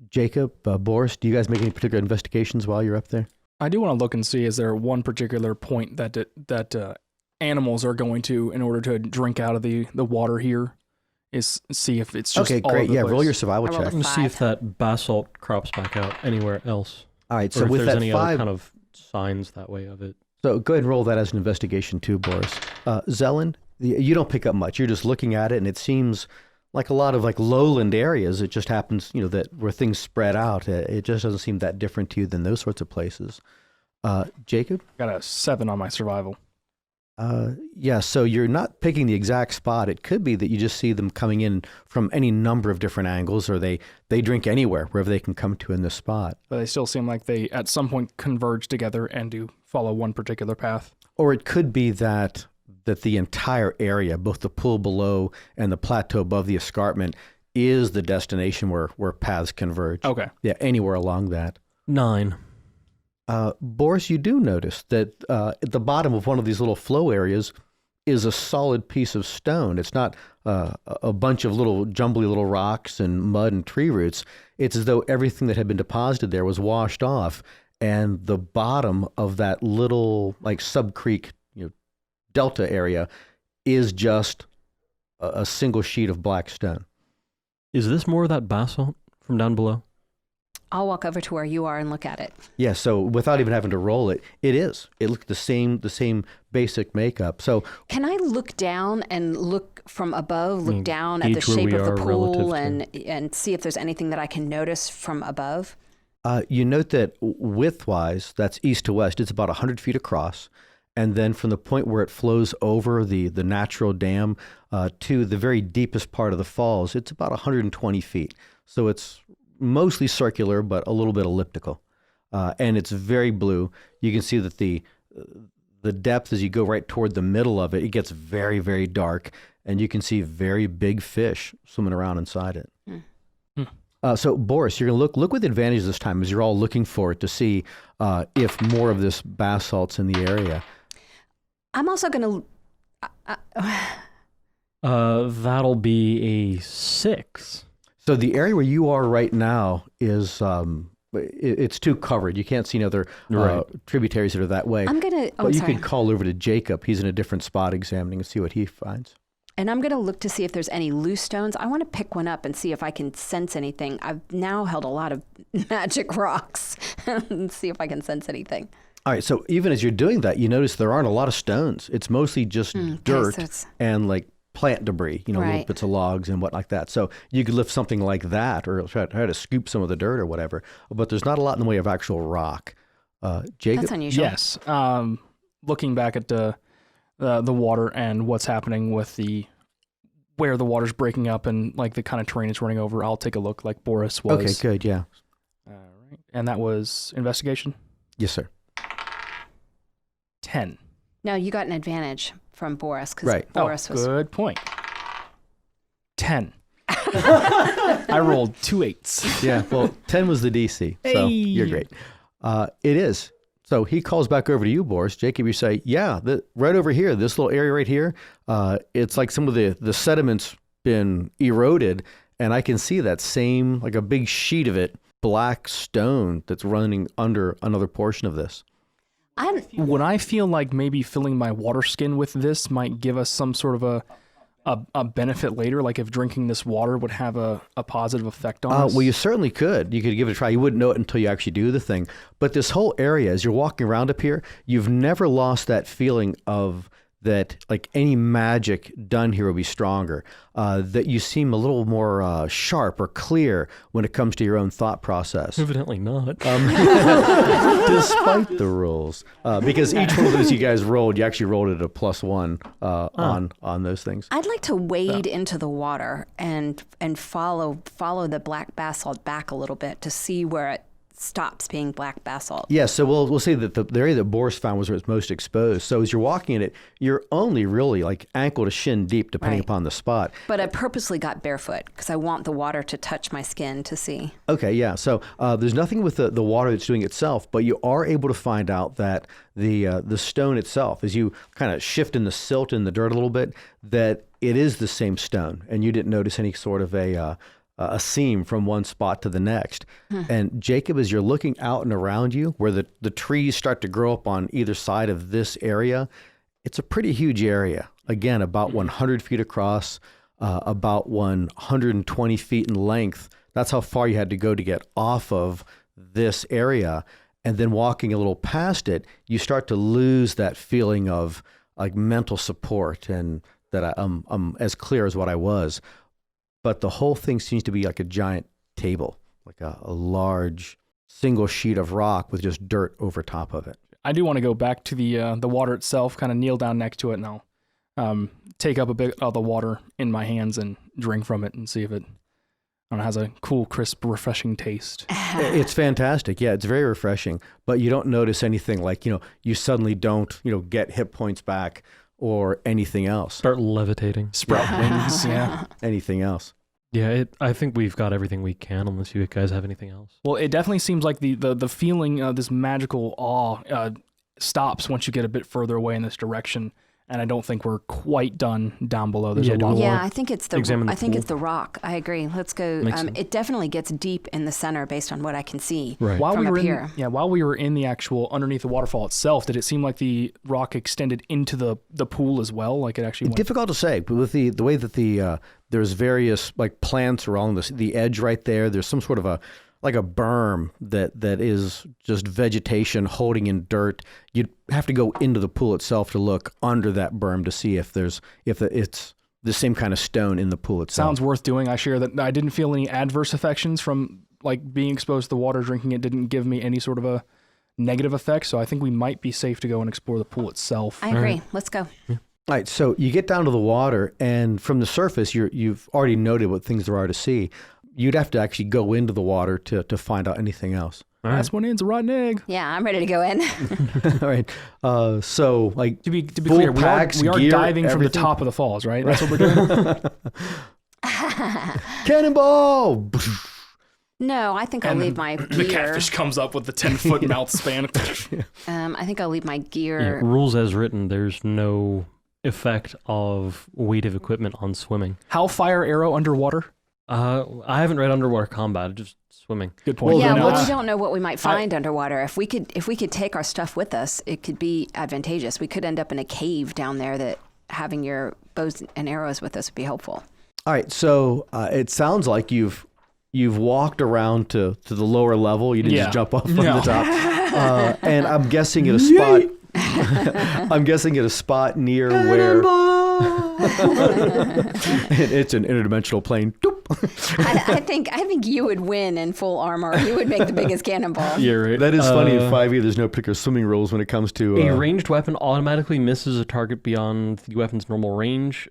Jacob, Boris, do you guys make any particular investigations while you're up there? I do want to look and see, is there one particular point that animals are going to, in order to drink out of the water here, is see if it's just Okay, all great. over the Yeah, place. roll your survival I rolled check. a And see if 5. that basalt crops back out anywhere else. All right, Or so if with there's that any 5, other kind of signs that way of it. so go ahead and roll that as an investigation too, Boris. Zelen, you don't pick up much. You're just looking at it, and it seems like a lot of like lowland areas. It just happens, that where things spread out. It just doesn't seem that different to you than those sorts of places. Jacob? Got a 7 on my survival. Yeah, so you're not picking the exact spot. It could be that you just see them coming in from any number of different angles, or they drink anywhere, wherever they can come to in this spot. But they still seem like they at some point converge together and do follow one particular path. Or it could be that the entire area, both the pool below and the plateau above the escarpment, is the destination where paths converge. Okay. Yeah, anywhere along that. 9. Boris, you do notice that at the bottom of one of these little flow areas is a solid piece of stone. It's not a bunch of little jumbly little rocks and mud and tree roots. It's as though everything that had been deposited there was washed off, and the bottom of that little like sub-creek delta area is just a single sheet of black stone. Is this more of that basalt from down below? I'll walk over to where you are and look at it. Yeah, so without even having to roll it, it is. It looks the same basic makeup. So Can I look down and look from above, look down at the gauge where shape we of the are pool relative and see if there's anything that I can notice from above? you note that width-wise, that's east to west, it's about 100 feet across. And then from the point where it flows over the natural dam to the very deepest part of the falls, it's about 120 feet. So it's mostly circular, but a little bit elliptical. And it's very blue. You can see that the depth, as you go right toward the middle of it, it gets very, very dark. And you can see very big fish swimming around inside it. So, Boris, you're going to look with advantage this time as you're all looking for it to see if more of this basalt's in the area. I'm also going to... That'll be a 6. So the area where you are right now is it's too covered. You can't see any other Right. tributaries that are that way. I'm going to... Oh, But you sorry. could call over to Jacob. He's in a different spot examining and see what he finds. And I'm going to look to see if there's any loose stones. I want to pick one up and see if I can sense anything. I've now held a lot of magic rocks and see if I can sense anything. All right. So even as you're doing that, you notice there aren't a lot of stones. It's mostly just dirt so it's- and like plant debris, little Right. bits of logs and what like that. So you could lift something like that or try to scoop some of the dirt or whatever. But there's not a lot in the way of actual rock. Jacob? That's unusual. Yes. Looking back at the water and what's happening with where the water's breaking up and like the kind of terrain it's running over, I'll take a look like Boris was. Okay, good. Yeah. All right. And that was investigation? Yes, sir. 10. No, you got an advantage from Boris because Right. Boris was... Good point. 10. I rolled 2 8s. Yeah, well, 10 was the DC, so Hey. you're great. It is. So he calls back over to you, Boris. Jacob, you say, yeah, right over here, this little area right here, it's like some of the sediment's been eroded, and I can see that same, like a big sheet of it, black stone that's running under another portion of this. Would I feel like maybe filling my water skin with this might give us some sort of a benefit later? Like if drinking this water would have a positive effect on us? Well, you certainly could. You could give it a try. You wouldn't know it until you actually do the thing. But this whole area, as you're walking around up here, you've never lost that feeling of that like any magic done here will be stronger, that you seem a little more sharp or clear when it comes to your own thought process. Evidently not. Despite the rules, because each one of those you guys rolled, you actually rolled it a +1 on those things. I'd like to wade into the water and follow the black basalt back a little bit to see where it stops being black basalt. Yeah, so we'll say that the area that Boris found was where it's most exposed. So as you're walking in it, you're only really like ankle to shin deep, depending Right. upon the spot. But I purposely got barefoot because I want the water to touch my skin to see. Okay, yeah. So there's nothing with the water that's doing itself, but you are able to find out that the stone itself, as you kind of shift in the silt in the dirt a little bit, that it is the same stone, and you didn't notice any sort of a seam from one spot to the next. And Jacob, as you're looking out and around you, where the trees start to grow up on either side of this area, It's a pretty huge area. Again, about 100 feet across, about 120 feet in length. That's how far you had to go to get off of this area. And then walking a little past it, you start to lose that feeling of like mental support and that I'm as clear as what I was. But the whole thing seems to be like a giant table, like a large single sheet of rock with just dirt over top of it. I do want to go back to the water itself, kind of kneel down next to it, and I'll take up a bit of the water in my hands and drink from it and see if it has a cool, crisp, refreshing taste. It's fantastic. Yeah, it's very refreshing. But you don't notice anything like, you suddenly don't, get hit points back or anything else. Start levitating. Sprout wings, yeah. Anything else. Yeah, I think we've got everything we can, unless you guys have anything else. Well, it definitely seems like the feeling of this magical awe stops once you get a bit further away in this direction, and I don't think we're quite done down below. There's a lot Yeah, more. I think it's the it's the rock. I agree. Let's go. It definitely gets deep in the center based on what I can see. Right. While from we up were here. while we were in the actual underneath the waterfall itself, did it seem like the rock extended into the pool as well? Like it actually went? Difficult to say, but with the way that there's various like plants along the edge right there. There's some sort of a berm that is just vegetation holding in dirt. You'd have to go into the pool itself to look under that berm to see if it's the same kind of stone in the pool itself. Sounds worth doing. I share that I didn't feel any adverse affections from like being exposed to the water. Drinking it didn't give me any sort of a negative effect, so I think we might be safe to go and explore the pool itself. I agree. Let's go. All right, so you get down to the water, and from the surface, you've already noted what things there are to see. You'd have to actually go into the water to find out anything else. That's when ends a rotten egg. Yeah, I'm ready to go in. All right. So, like, To be full clear, packs, we are gear, diving from the everything? top of the falls, right? That's what we're doing. Cannonball! No, I think I'll leave my gear. The catfish comes up with the 10-foot mouth span. I think I'll leave my Yeah, gear. rules as written, there's no effect of weight of equipment on swimming. How fire arrow underwater? I haven't read underwater combat, just swimming. Good point. Yeah, then well, we let's- don't know what we might find underwater. If we could take our stuff with us, it could be advantageous. We could end up in a cave down there that having your bows and arrows with us would be helpful. All right, so it sounds like you've walked around to the lower level. You didn't just jump off from the top. And I'm guessing at a spot. I'm guessing at a spot near where it's an interdimensional plane. Doop. I think you would win in full armor. You would make the biggest cannonball. Yeah, right. That is funny. In 5e, there's no particular swimming rules when it comes to A ranged weapon automatically misses a target beyond the weapon's normal range.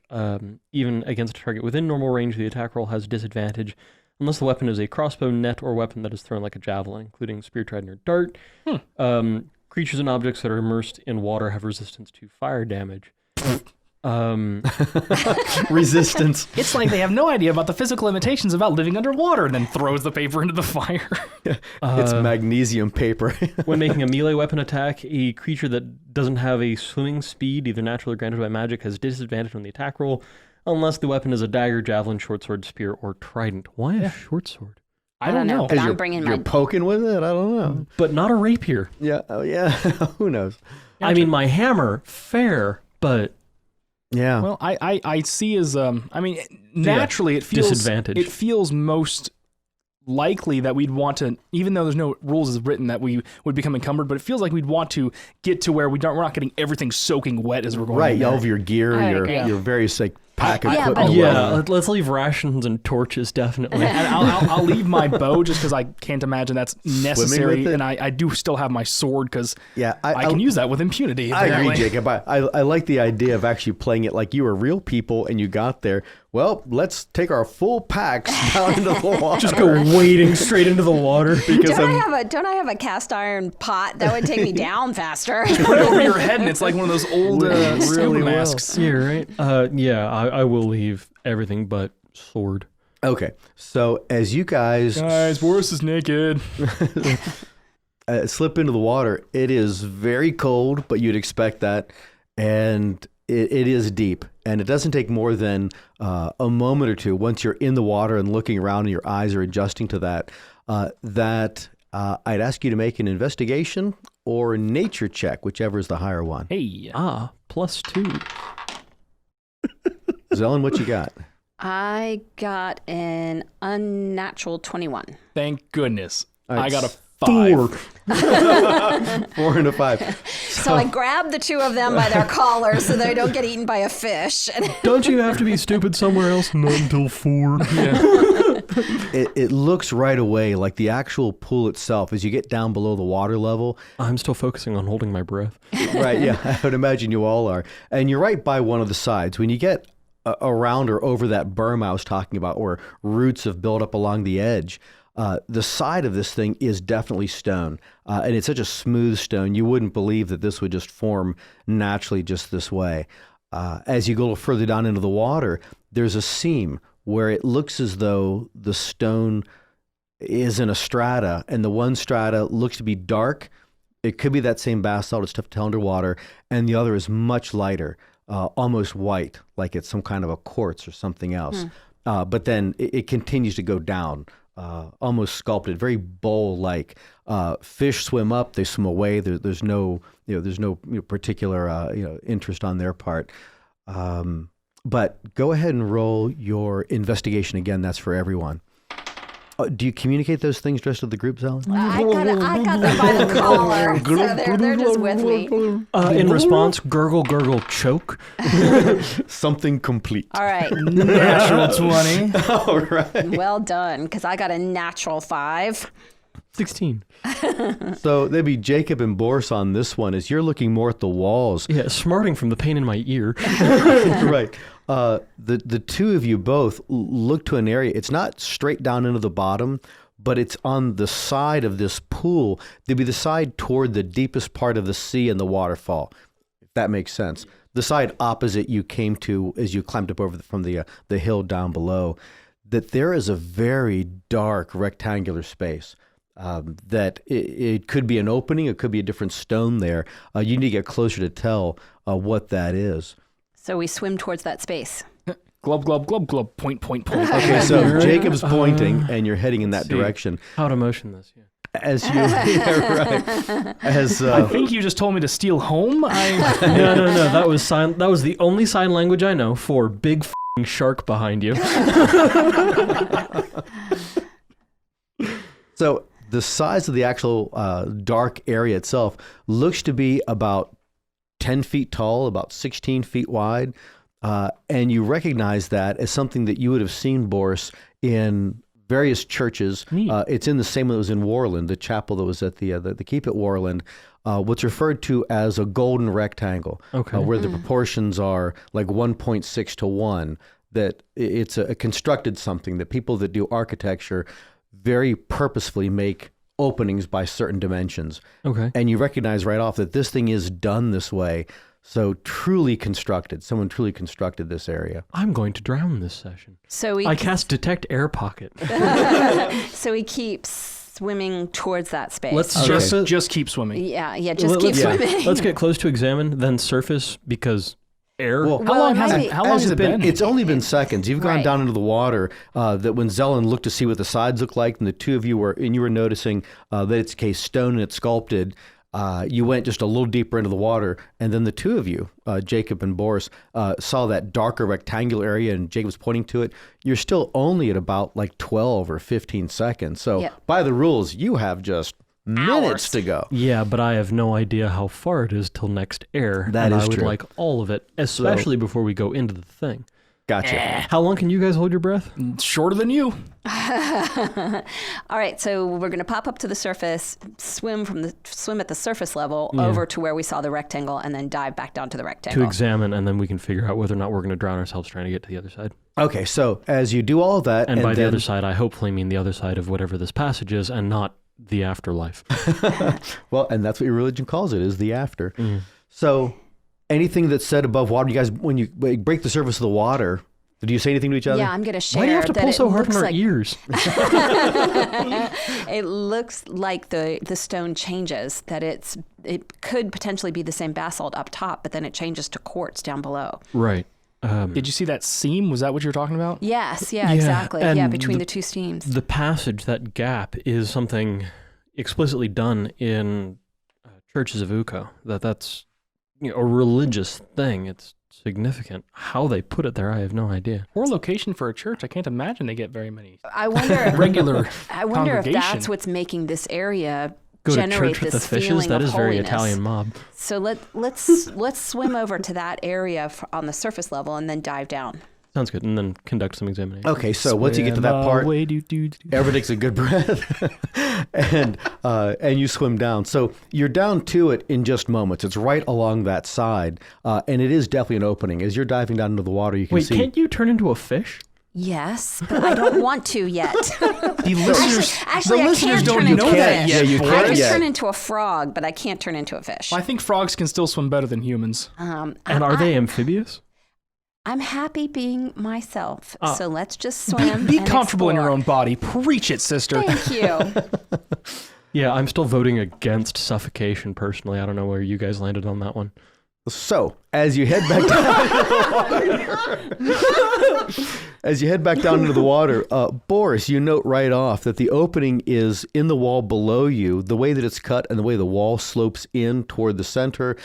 Even against a target within normal range, the attack roll has disadvantage unless the weapon is a crossbow, net, or weapon that is thrown like a javelin, including spear, trident, or dart. Creatures and objects that are immersed in water have resistance to fire damage. resistance. It's like they have no idea about the physical limitations about living underwater and then throws the paper into the fire. It's magnesium paper. When making a melee weapon attack, a creature that doesn't have a swimming speed, either natural or granted by magic, has disadvantage on the attack roll, unless the weapon is a dagger, javelin, short sword, spear, or trident. Why a short sword? I don't know. But I'm You're bringing you're my. poking with it? I don't know. But not a rapier. Yeah. Oh, yeah. Who knows? I mean, my hammer, fair, but Yeah. Well, I see as naturally it feels disadvantage. It feels most likely that we'd want to, even though there's no rules as written that we would become encumbered, but it feels like we'd want to get to where we're not getting everything soaking wet as we're going. right. in there. All of your gear, I your agree. your various like pack Yeah, equipment. but- or yeah, whatever. let's leave rations and torches, definitely. And I'll leave my bow just because I can't imagine that's necessary, with it? and I do still have my sword because Yeah, I can use that with impunity. I agree, apparently. Jacob. I like the idea of actually playing it like you were real people and you got there. Well, let's take our full packs down into the water. Just go wading straight into the water. because Don't I have a cast iron pot that would take me down faster? Put it over your head, and it's like one of those old scuba really well. masks. Yeah, right. I will leave everything but sword. Okay, so as you guys Guys, Boris is naked. slip into the water, it is very cold, but you'd expect that, and it is deep, and it doesn't take more than a moment or two once you're in the water and looking around and your eyes are adjusting to that, I'd ask you to make an investigation or nature check, whichever is the higher one. Hey, +2. Zelen, what you got? I got an unnatural 21. Thank goodness. All right, I got a 5. 4 and a 5. So I grabbed the two of them by their collars so they don't get eaten by a fish. Don't you have to be stupid somewhere else? Not until 4. It looks right away like the actual pool itself, as you get down below the water level. I'm still focusing on holding my breath. Right, yeah, I would imagine you all are. And you're right by one of the sides. When you get around or over that berm I was talking about, where roots have built up along the edge, the side of this thing is definitely stone. And it's such a smooth stone, you wouldn't believe that this would just form naturally just this way. As you go a little further down into the water, there's a seam where it looks as though the stone is in a strata, and the one strata looks to be dark. It could be that same basalt, it's tough to tell underwater, and the other is much lighter, almost white, like it's some kind of a quartz or something else. But then it continues to go down, almost sculpted, very bowl-like. Fish swim up, they swim away. There's no particular interest on their part. But go ahead and roll your investigation again. That's for everyone. Do you communicate those things to the rest of the group, Zelen? I got them by the collar, so they're just with me. In response, gurgle, gurgle, choke. Something complete. All right. Natural 20. All right. Well done, because I got a natural 5. 16. So there'd be Jacob and Boris on this one, as you're looking more at the walls. Yeah, smarting from the pain in my ear. Right. The two of you both look to an area. It's not straight down into the bottom, but it's on the side of this pool. There'd be the side toward the deepest part of the sea and the waterfall, if that makes sense. The side opposite you came to as you climbed up over from the hill down below. That there is a very dark rectangular space. That it could be an opening, it could be a different stone there. You need to get closer to tell what that is. So we swim towards that space. Glub, glub, glub, glub, point, point, point. Okay, so Jacob's pointing and you're heading in that direction. How to motion this, yeah. As you, yeah, right. As I think you just told me to steal home. No. That was sign. That was the only sign language I know for big f***ing shark behind you. So the size of the actual dark area itself looks to be about 10 feet tall, about 16 feet wide. And you recognize that as something that you would have seen, Boris, in various churches. It's in the same one that was in Warland, the chapel that was at the keep at Warland. What's referred to as a golden rectangle, where the proportions are like 1.6 to 1. That it's a constructed something that people that do architecture very purposefully make openings by certain dimensions. Okay. And you recognize right off that this thing is done this way. So truly constructed. Someone truly constructed this area. I'm going to drown this session. So I cast Detect Air Pocket. So he keeps swimming towards that space. Let's just keep swimming. Yeah, just keep swimming. Let's get close to examine, then surface, because air. Well, How long has it been? It's only been seconds. You've gone down into the water. That when Zelen looked to see what the sides look like, and the two of you were noticing that it's case stone and it's sculpted. You went just a little deeper into the water, and then the two of you, Jacob and Boris, saw that darker rectangular area, and Jacob's pointing to it. You're still only at about like 12 or 15 seconds. So by the rules, you have just minutes to go. Yeah, but I have no idea how far it is till next air. That and is I would true. like all of it, especially before we go into the thing. Gotcha. How long can you guys hold your breath? Shorter than you. All right, so we're going to pop up to the surface, swim at the surface level over to where we saw the rectangle, and then dive back down to the rectangle. To examine, and then we can figure out whether or not we're going to drown ourselves trying to get to the other side. Okay, so as you do all of that, And by the other side, I hopefully mean the other side of whatever this passage is, and not the afterlife. well, and that's what your religion calls it, is the after. So anything that's said above water, you guys, when you break the surface of the water, did you say anything to each other? Yeah, I'm going to share. Why do you have to that pull it so hard on looks our like, ears? It looks like the stone changes, that it could potentially be the same basalt up top, but then it changes to quartz down below. Right. Did you see that seam? Was that what you were talking about? Yes, Yeah, exactly. and Yeah, between the two steams. The passage, that gap, is something explicitly done in churches of Ukko. That's a religious thing. It's significant. How they put it there, I have no idea. Poor location for a church. I can't imagine they get very many I wonder. regular. I wonder if congregation. that's what's making this area Go to generate church with the this fishes. feeling That of is very holiness. Italian mob. So let's swim over to that area on the surface level and then dive down. Sounds good. And then conduct some examination. Okay, so once you get to that part, everyone takes a good breath, and you swim down. So you're down to it in just moments. It's right along that side, and it is definitely an opening. As you're diving down into the water, you can Wait, see. can't you turn into a fish? Yes, but I don't want to yet. The listeners, Actually, the I listeners can't don't turn know into a that fish. yet. Yeah, you for I can't can us. yet. turn into a frog, but I can't turn into a fish. I think frogs can still swim better than humans. And are they amphibious? I'm happy being myself, Ah. so let's just swim. Be and comfortable in your explore. own body. Preach it, sister. Thank you. Yeah, I'm still voting against suffocation personally. I don't know where you guys landed on that one. So as you head back down into the water, Boris, you note right off that the opening is in the wall below you. The way that it's cut and the way the wall slopes in toward the center,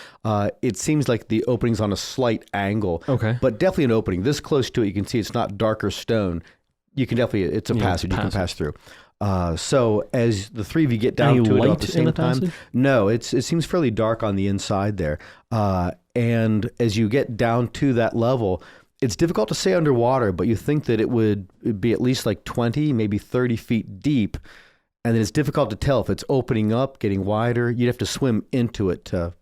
it seems like the opening's on a slight angle. Okay. But definitely an opening. This close to it, you can see it's not darker stone. You can definitely, it's a Yeah, passage you can passage. pass through. So as the three of you get down Any to it all at light the in same the time, passage? no, it seems fairly dark on the inside there. And as you get down to that level, it's difficult to say underwater, but you think that it would be at least like 20, maybe 30 feet deep. And then it's difficult to tell if it's opening up, getting wider. You'd have to swim into it to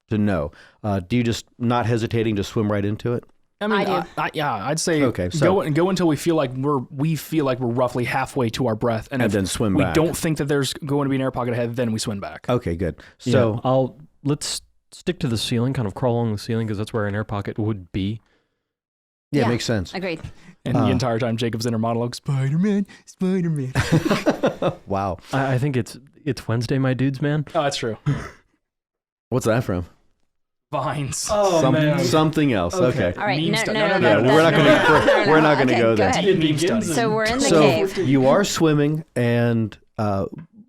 know. Do you just not hesitating to swim right into it? I mean, I do. yeah, I'd say Okay, so- go until we feel like we're roughly halfway to our breath, and if then swim we back. don't think that there's going to be an air pocket ahead, then we swim back. Okay, good. So So let's stick to the ceiling, kind of crawl along the ceiling because that's where an air pocket would be. yeah, Yeah. makes sense. Agreed. And the entire time, Jacob's inner monologue: Spider-Man, Spider-Man. Wow. I think it's Wednesday, my dudes, man. Oh, that's true. What's that from? Vines. Something else. Okay. All right. Meme No, stuff. no, No, no, no, no, no, we're not no, gonna- no, no, no, no, we're no. not gonna Okay, go there. ahead. Meme studies. So we're in the So cave. you are swimming, and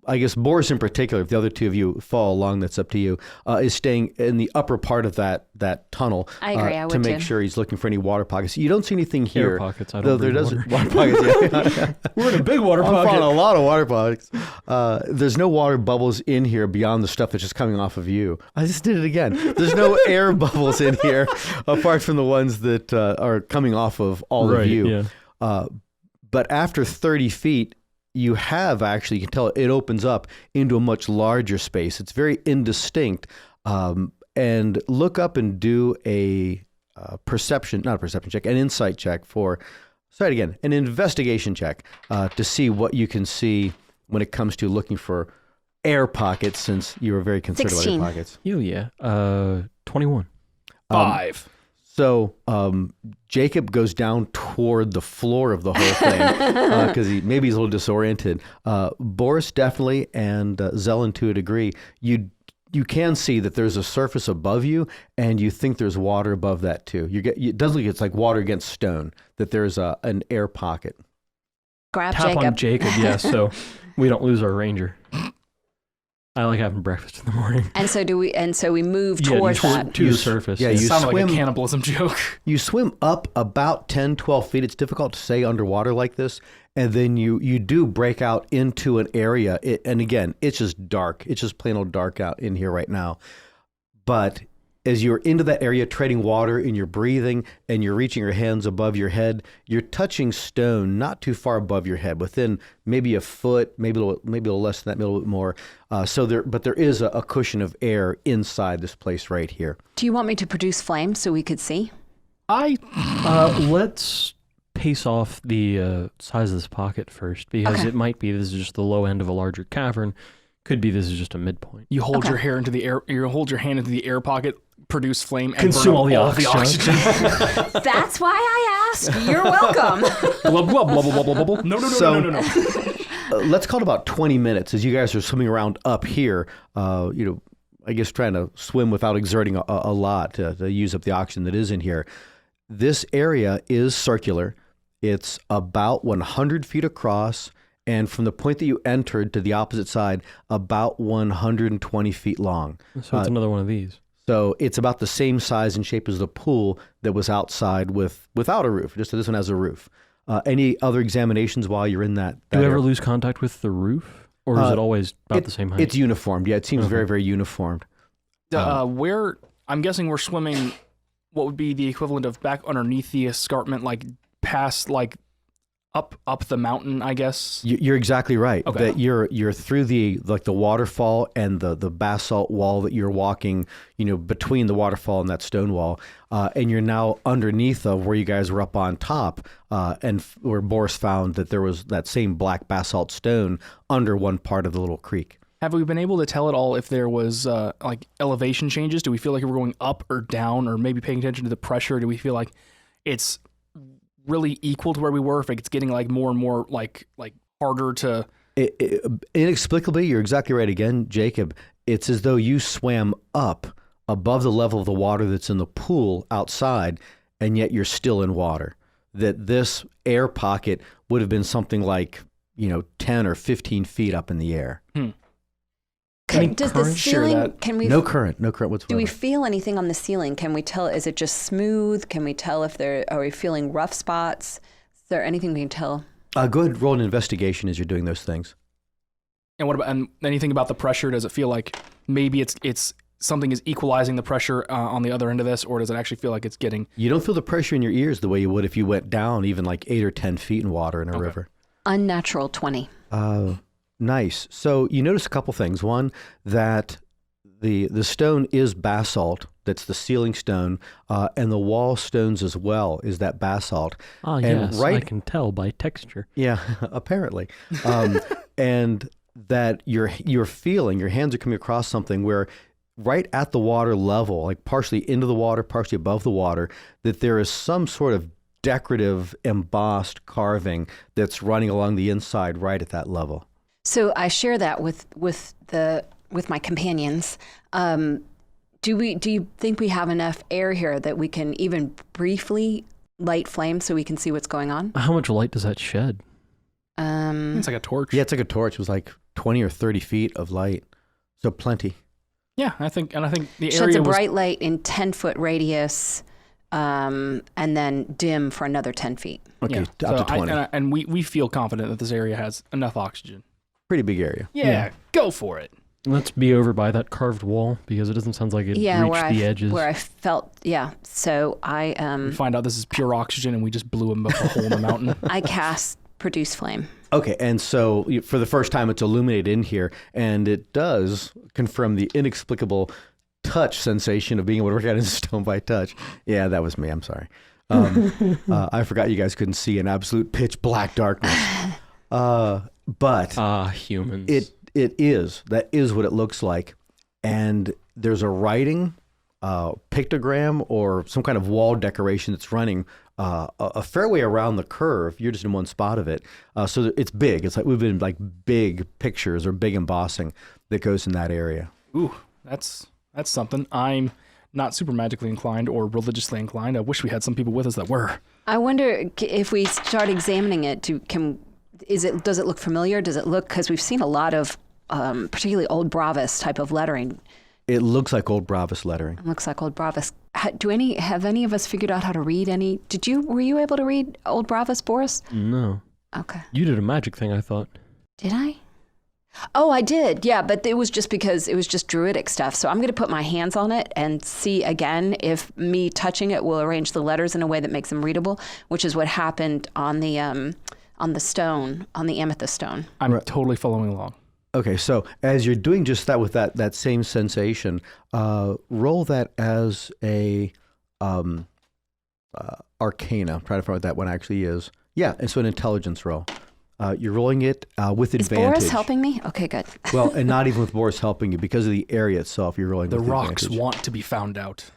I guess Boris in particular, if the other two of you follow along, that's up to you, is staying in the upper part of that tunnel I agree, I to would make too. sure he's looking for any water pockets. You don't see anything here. Air pockets. I Though don't there breathe does water. water pockets. Yeah. We're in a big water I'm pocket. finding a lot of water pockets. There's no water bubbles in here beyond the stuff that's just coming off of you. I just did it again. There's no air bubbles in here apart from the ones that are coming off of all Right, of you. yeah. But after 30 feet, you can tell it opens up into a much larger space. It's very indistinct. And look up and do an insight check an investigation check to see what you can see when it comes to looking for air pockets, since you were very concerned 16. about air pockets. Yeah. 21. 5. So Jacob goes down toward the floor of the whole thing because maybe he's a little disoriented. Boris definitely, and Zelen to a degree. You can see that there's a surface above you, and you think there's water above that too. It does look, it's like water against stone, that there's an air pocket. Grab Tap Jacob. on Jacob, yes, so we don't lose our ranger. I like having breakfast in the morning. And so we move Yeah, towards you that. to the surface. Yeah, It you sounded like swim- a cannibalism joke. You swim up about 10, 12 feet. It's difficult to say underwater like this. And then you do break out into an area. And again, it's just dark. It's just plain old dark out in here right now. But as you're into that area, treading water and you're breathing and you're reaching your hands above your head, you're touching stone not too far above your head, within maybe a foot, maybe a little less than that, maybe a little bit more. But there is a cushion of air inside this place right here. Do you want me to produce flames so we could see? Let's pace off the size of this pocket first, because Okay. it might be this is just the low end of a larger cavern. Could be this is just a midpoint. You hold Okay. your hair into the air. You hold your hand into the air pocket, produce flame, and Consume burn all up the all oxygen. That's why I asked. You're welcome. blah, blah, blah, blah, blah, blah, blah. No. Let's call it about 20 minutes as you guys are swimming around up here, I guess trying to swim without exerting a lot to use up the oxygen that is in here. This area is circular. It's about 100 feet across, and from the point that you entered to the opposite side, about 120 feet long. So it's another one of these. So it's about the same size and shape as the pool that was outside without a roof. Just this one has a roof. Any other examinations while you're in that? Do you ever area? lose contact with the roof, or is it always about the same height? It's uniformed. Yeah, it seems Okay. very, very uniformed. Where I'm guessing we're swimming, what would be the equivalent of back underneath the escarpment, like past, like up the mountain, I guess. You're exactly right. Okay. That you're through the waterfall and the basalt wall that you're walking, between the waterfall and that stone wall, and you're now underneath of where you guys were up on top, where Boris found that there was that same black basalt stone under one part of the little creek. Have we been able to tell at all if there was like elevation changes? Do we feel like we're going up or down, or maybe paying attention to the pressure? Do we feel like it's really equal to where we were? If it's getting like more and more like harder to... Inexplicably, you're exactly right again, Jacob. It's as though you swam up above the level of the water that's in the pool outside, and yet you're still in water. That this air pocket would have been something like, 10 or 15 feet up in the air. Does the current? Sure, ceiling? that- Can we? No current whatsoever. Do we feel anything on the ceiling? Can we tell? Is it just smooth? Can we tell if are we feeling rough spots? Is there anything we can tell? Go ahead and roll an investigation as you're doing those things. And what about anything about the pressure? Does it feel like maybe it's something is equalizing the pressure on the other end of this, or does it actually feel like it's getting... You don't feel the pressure in your ears the way you would if you went down even like 8 or 10 feet in water in a river. Unnatural 20. Nice. So you notice a couple things. One, that the stone is basalt. That's the ceiling stone, and the wall stones as well is that basalt. Ah, and yes, I can tell by texture. Yeah, apparently. And that your hands are coming across something where right at the water level, like partially into the water, partially above the water, that there is some sort of decorative embossed carving that's running along the inside right at that level. So I share that with my companions. Do you think we have enough air here that we can even briefly light flames so we can see what's going on? How much light does that shed? It's like a torch. Yeah, it's like a torch. It was like 20 or 30 feet of light. So plenty. Yeah, I think the Sheds area a was... bright light in 10-foot radius, and then dim for another 10 feet. Okay, Yeah. up to 20. And we feel confident that this area has enough oxygen. Pretty big area. Yeah, go for it. Let's be over by that carved wall because it doesn't sound like it reached the edges. Where I felt, So I We find out this is pure oxygen, and we just blew him up a hole in the mountain. I cast produce flame. Okay, and so for the first time, it's illuminated in here, and it does confirm the inexplicable touch sensation of being able to work out in stone by touch. Yeah, that was me. I'm sorry. I forgot you guys couldn't see in absolute pitch black darkness. But humans. That is what it looks like, and there's a writing, pictogram, or some kind of wall decoration that's running a fair way around the curve. You're just in one spot of it, so it's big. It's like we've been like big pictures or big embossing that goes in that area. Ooh, that's something. I'm not super magically inclined or religiously inclined. I wish we had some people with us that were. I wonder if we start examining it. Does it look familiar? Does it look, because we've seen a lot of particularly Old Bravis type of lettering. It looks like Old Bravis lettering. It looks like Old Bravis. Have any of us figured out how to read any? Were you able to read Old Bravis, Boris? No. Okay. You did a magic thing, I thought. Did I? Oh, I did. Yeah, but it was just because it was just druidic stuff. So I'm going to put my hands on it and see again if me touching it will arrange the letters in a way that makes them readable, which is what happened on the stone, on the amethyst stone. I'm totally following along. Okay, so as you're doing just that with that same sensation, roll that as a arcana. I'm trying to find what that one actually is. Yeah, it's an intelligence roll. You're rolling it with Is advantage. Boris helping me? Okay, good. Well, and not even with Boris helping you because of the area itself. You're rolling The with rocks advantage. want to be found out.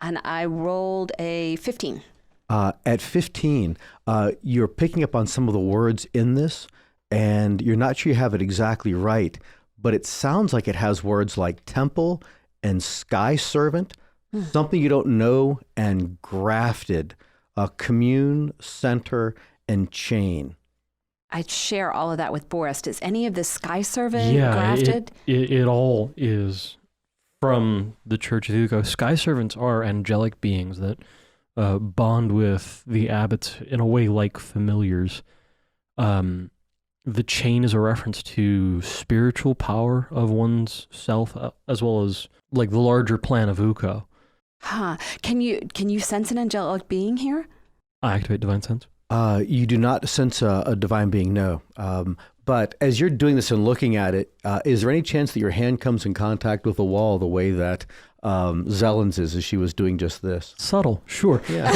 And I rolled a 15. At 15, you're picking up on some of the words in this, and you're not sure you have it exactly right, but it sounds like it has words like temple and sky servant, something you don't know, and grafted, commune, center, and chain. I'd share all of that with Boris. Does any of this sky servant Yeah, grafted? it all is from the Church of Uko, sky servants are angelic beings that bond with the abbots in a way like familiars. The chain is a reference to spiritual power of one's self, as well as like the larger plan of Uko. Huh. Can you sense an angelic being here? I activate divine sense. You do not sense a divine being, no. But as you're doing this and looking at it, is there any chance that your hand comes in contact with the wall the way that Zellen's is as she was doing just this? Subtle, sure. Yeah.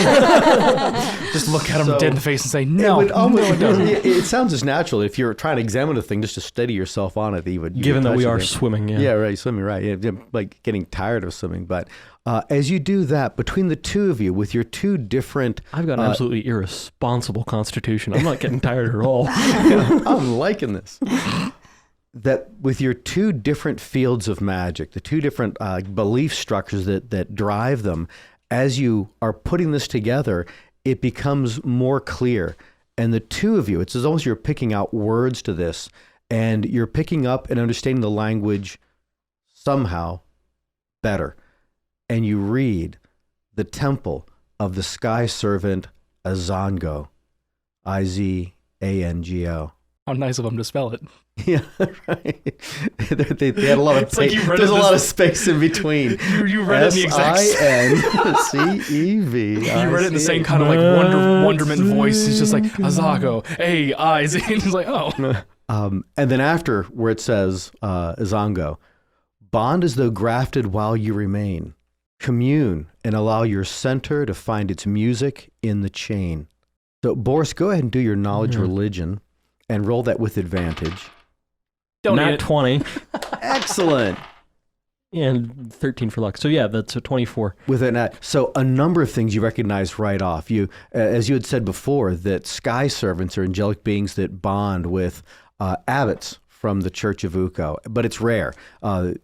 Just look at him dead in the face and say, no, it doesn't. It sounds as natural if you're trying to examine a thing just to steady yourself on it. You Given that we are it. swimming, yeah. Yeah, right, swimming, right. Yeah, like getting tired of swimming. But as you do that, between the two of you, with your two different... I've got an absolutely irresponsible constitution. I'm not getting tired at all. I'm liking this. That with your two different fields of magic, the two different belief structures that drive them, as you are putting this together, it becomes more clear. And the two of you, it's as almost you're picking out words to this, and you're picking up and understanding the language somehow better. And you read the temple of the sky servant Izango, Izango. How nice of him to spell it. Yeah, right. they had a lot of Like you read there's it a lot of this- space in between. You read it in the exact SINCEV. You read it in the same kind of like wonderment voice. He's just like, Azago, hey, eyes. And he's like, oh. And then after where it says Izango, bond as though grafted while you remain. Commune and allow your center to find its music in the chain. So Boris, go ahead and do your knowledge religion and roll that with advantage. Don't Nat need it. 20. Excellent. And 13 for luck. So yeah, that's a 24. With an so a number of things you recognize right off. You, as you had said before, that sky servants are angelic beings that bond with abbots from the Church of Uko, but it's rare.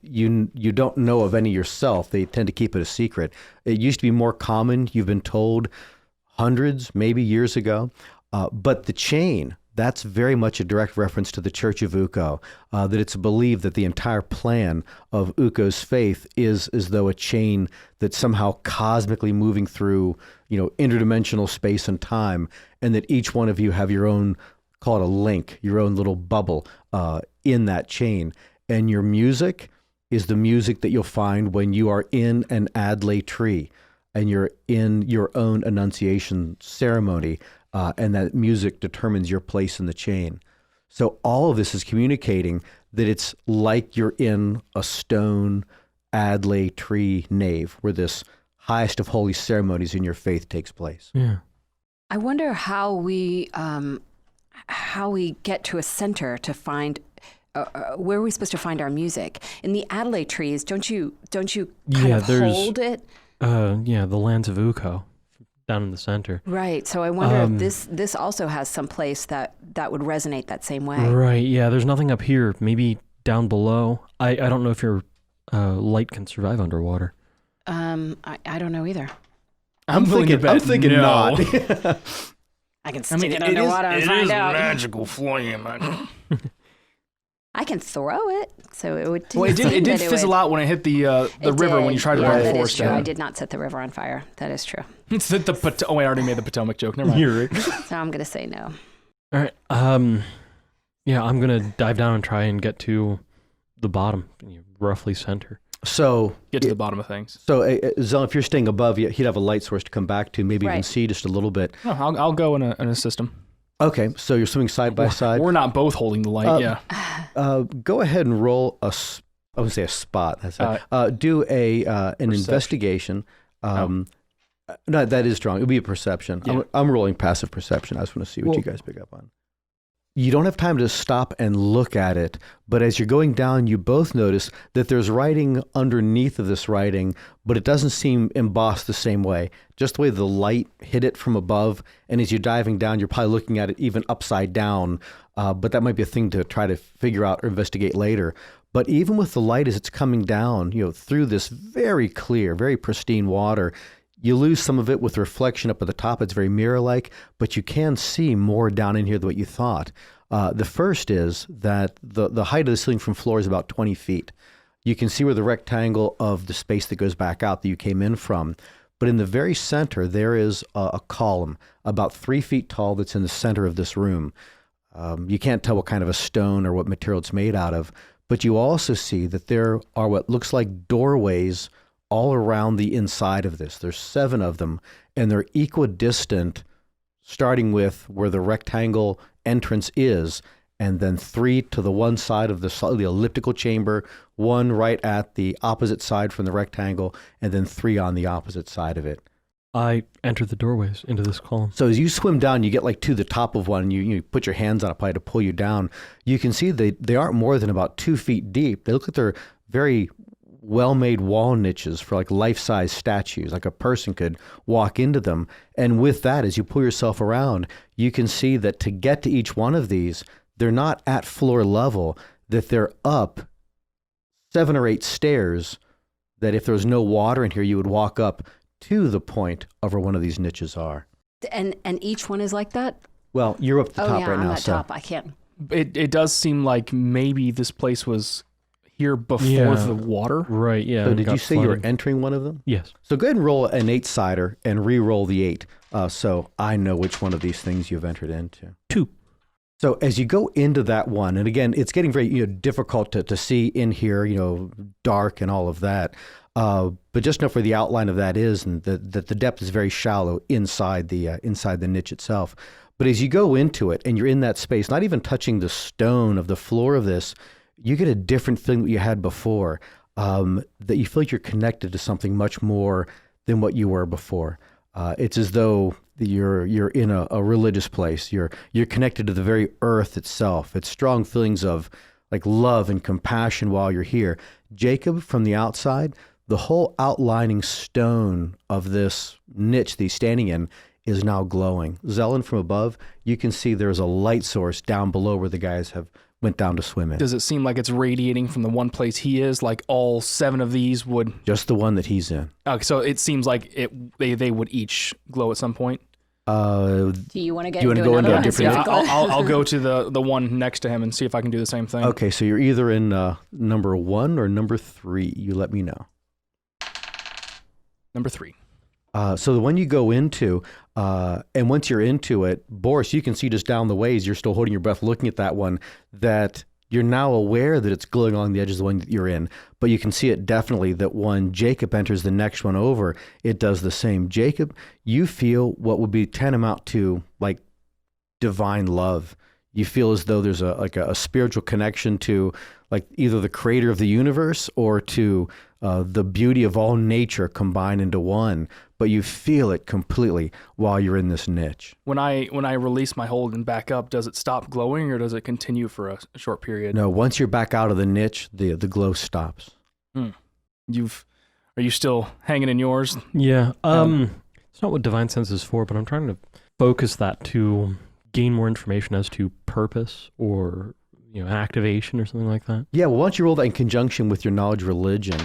You don't know of any yourself. They tend to keep it a secret. It used to be more common. You've been told hundreds, maybe years ago. But the chain, that's very much a direct reference to the Church of Uko, that it's believed that the entire plan of Uko's faith is as though a chain that's somehow cosmically moving through, interdimensional space and time, and that each one of you have your own, call it a link, your own little bubble in that chain. And your music is the music that you'll find when you are in an Adlai tree and you're in your own Annunciation ceremony, and that music determines your place in the chain. So all of this is communicating that it's like you're in a stone Adlai tree nave where this highest of holy ceremonies in your faith takes place. Yeah. I wonder how we get to a center to find where are we supposed to find our music in the Adlai trees? Don't you kind of hold it? The lands of Uko down in the center. Right. So I wonder if this also has some place that would resonate that same way. Right. Yeah. There's nothing up here. Maybe down below. I don't know if your light can survive underwater. I don't know either. I'm thinking no. not. I can stick it underwater and find out. Magical flame. I can throw it, so it would. Well, it did fizzle out when it hit the river when you tried to burn the that is forest true. I down. did not set the river on fire. That is true. It's I already made the Potomac joke. Never mind. You're right. So I'm gonna say no. All right. Yeah, I'm gonna dive down and try and get to the bottom, roughly center. So Get to the bottom of things. So, Zell, if you're staying above, he'd have a light source to come back to. Maybe you can Right. see just a little bit. No, I'll go and assist him. Okay, so you're swimming side by side. We're not both holding the light. Yeah. Go ahead and roll I would say a spot. That's do an investigation. No, that is strong. It would be a perception. Yeah. I'm rolling passive perception. I just want to see what you guys pick up on. You don't have time to stop and look at it, but as you're going down, you both notice that there's writing underneath of this writing, but it doesn't seem embossed the same way. Just the way the light hit it from above, and as you're diving down, you're probably looking at it even upside down, but that might be a thing to try to figure out or investigate later. But even with the light as it's coming down, through this very clear, very pristine water, you lose some of it with reflection up at the top. It's very mirror-like, but you can see more down in here than what you thought. The first is that the height of the ceiling from floor is about 20 feet. You can see where the rectangle of the space that goes back out that you came in from. But in the very center, there is a column about 3 feet tall that's in the center of this room. You can't tell what kind of a stone or what material it's made out of, but you also see that there are what looks like doorways all around the inside of this. There's 7 of them, and they're equidistant, starting with where the rectangle entrance is, and then 3 to the one side of the elliptical chamber, 1 right at the opposite side from the rectangle, and then 3 on the opposite side of it. I enter the doorways into this column. So as you swim down, you get like to the top of one, and you put your hands on it probably to pull you down. You can see they aren't more than about 2 feet deep. They look like they're very well-made wall niches for like life-size statues, like a person could walk into them. And with that, as you pull yourself around, you can see that to get to each one of these, they're not at floor level, that they're up 7 or 8 stairs, that if there was no water in here, you would walk up to the point of where one of these niches are. And each one is like that? Well, you're up at the top yeah, right I'm now. at top. I can't. It does seem like maybe this place was here before Yeah. the water. Right, yeah. So and did got you say you were flooded. entering one of them? Yes. So go ahead and roll an 8-sider and re-roll the 8. So I know which one of these things you've entered into. 2. So as you go into that one, and again, it's getting very difficult to see in here, dark and all of that. But just know where the outline of that is, and that the depth is very shallow inside the niche itself. But as you go into it, and you're in that space, not even touching the stone of the floor of this, you get a different feeling that you had before. That you feel like you're connected to something much more than what you were before. It's as though you're in a religious place. You're connected to the very earth itself. It's strong feelings of like love and compassion while you're here. Jacob, from the outside, the whole outlining stone of this niche that he's standing in is now glowing. Zelen, from above, you can see there's a light source down below where the guys have went down to swim in. Does it seem like it's radiating from the one place he is? Like all 7 of these would? Just the one that he's in. Okay, so it seems like they would each glow at some point. Do you want to get Do you wanna into go into another a one? different- Yeah, Difficult? I'll go to the one next to him and see if I can do the same thing. Okay, so you're either in number 1 or number 3. You let me know. Number 3. So the one you go into, and once you're into it, Boris, you can see just down the ways, you're still holding your breath looking at that one, that you're now aware that it's glowing along the edge of the one that you're in. But you can see it definitely that when Jacob enters the next one over, it does the same. Jacob, you feel what would be tantamount to like divine love. You feel as though there's a spiritual connection to like either the creator of the universe or to the beauty of all nature combined into one, but you feel it completely while you're in this niche. When I release my hold and back up, does it stop glowing or does it continue for a short period? No, once you're back out of the niche, the glow stops. Are you still hanging in yours? Yeah. It's not what Divine Sense is for, but I'm trying to focus that to gain more information as to purpose or activation or something like that. Yeah, well, once you roll that in conjunction with your knowledge of religion,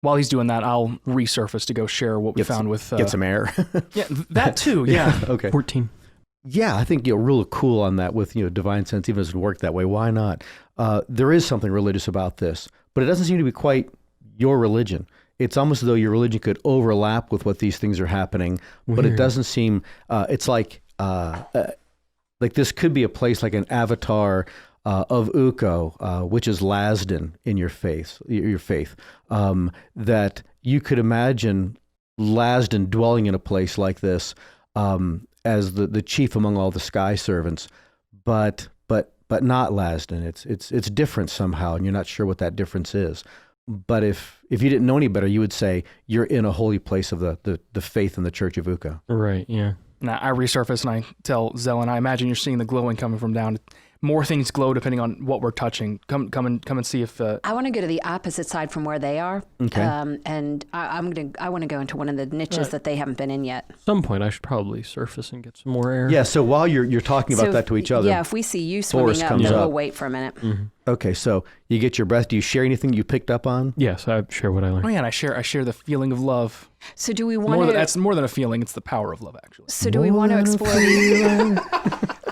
While he's doing that, I'll resurface to go share what we found with... get some air. Yeah, that too, yeah. Okay. 14. Yeah, I think you're real cool on that with divine sense, even if it doesn't work that way. Why not? There is something religious about this, but it doesn't seem to be quite your religion. It's almost as though your religion could overlap with what these things are happening, but it Weird. doesn't seem. It's like this could be a place like an avatar of Uko, which is Lasden in your faith. That you could imagine Lasden dwelling in a place like this as the chief among all the sky servants, but not Lasden. It's different somehow, and you're not sure what that difference is. But if you didn't know any better, you would say you're in a holy place of the faith in the Church of Uko. Right, yeah. Now I resurface and I tell Zelen, I imagine you're seeing the glowing coming from down. More things glow depending on what we're touching. Come and see if... I want to go to the opposite side from where they are. Okay. And I want to go into one of the niches that they haven't been in yet. At some point, I should probably surface and get some more air. Yeah, so while you're talking about So that to each other. Yeah, if we see you swimming Forrest up, comes then up. we'll wait for a minute. Mm-hmm. Okay, so you get your breath. Do you share anything you picked up on? Yes, I share what I Oh learned. yeah, and I share the feeling of love. So do we want to? That's more than a feeling; it's the power of love, actually. So do we want to explore these?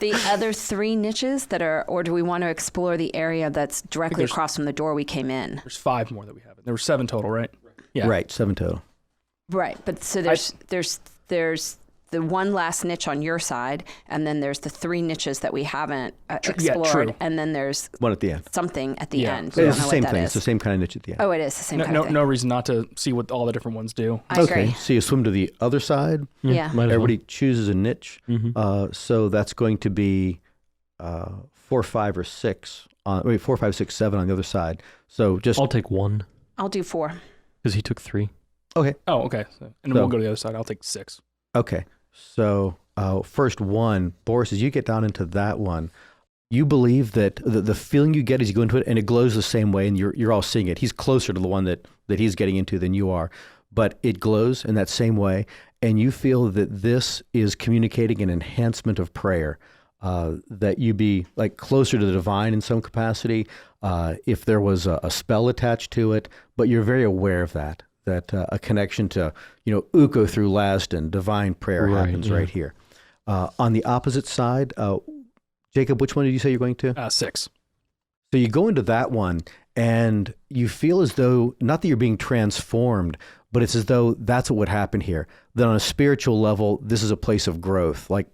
the other 3 niches that are, or do we want to explore the area that's directly across from the door we came in? There's 5 more that we haven't. There were 7 total, right? Yeah. Right, 7 total. Right, but so there's the one last niche on your side, and then there's the 3 niches that we haven't explored, true. and then there's One at the end. something at the end. It's We don't the know same what that thing. is. It's the same kind of niche at the end. Oh, it is the same kind of thing. No reason not to see what all the different ones do. I agree. Okay, so you swim to the other side. Yeah. Might as well. Everybody chooses a niche. Mhm. So that's going to be 4, 5, or 6. 4, 5, 6, 7 on the other side. So just I'll take 1 I'll do 4. because he took 3. okay. Oh, okay. And then we'll go to the other side. I'll take 6. Okay. So first one, Boris, as you get down into that one, you believe that the feeling you get as you go into it, and it glows the same way, and you're all seeing it. He's closer to the one that he's getting into than you are, but it glows in that same way, and you feel that this is communicating an enhancement of prayer, that you be like closer to the divine in some capacity, if there was a spell attached to it, but you're very aware of that a connection to, uko through last and divine prayer Right, happens yeah. right here. On the opposite side, Jacob, which one did you say you're going to? 6. So you go into that one and you feel as though, not that you're being transformed, but it's as though that's what would happen here. That on a spiritual level, this is a place of growth, like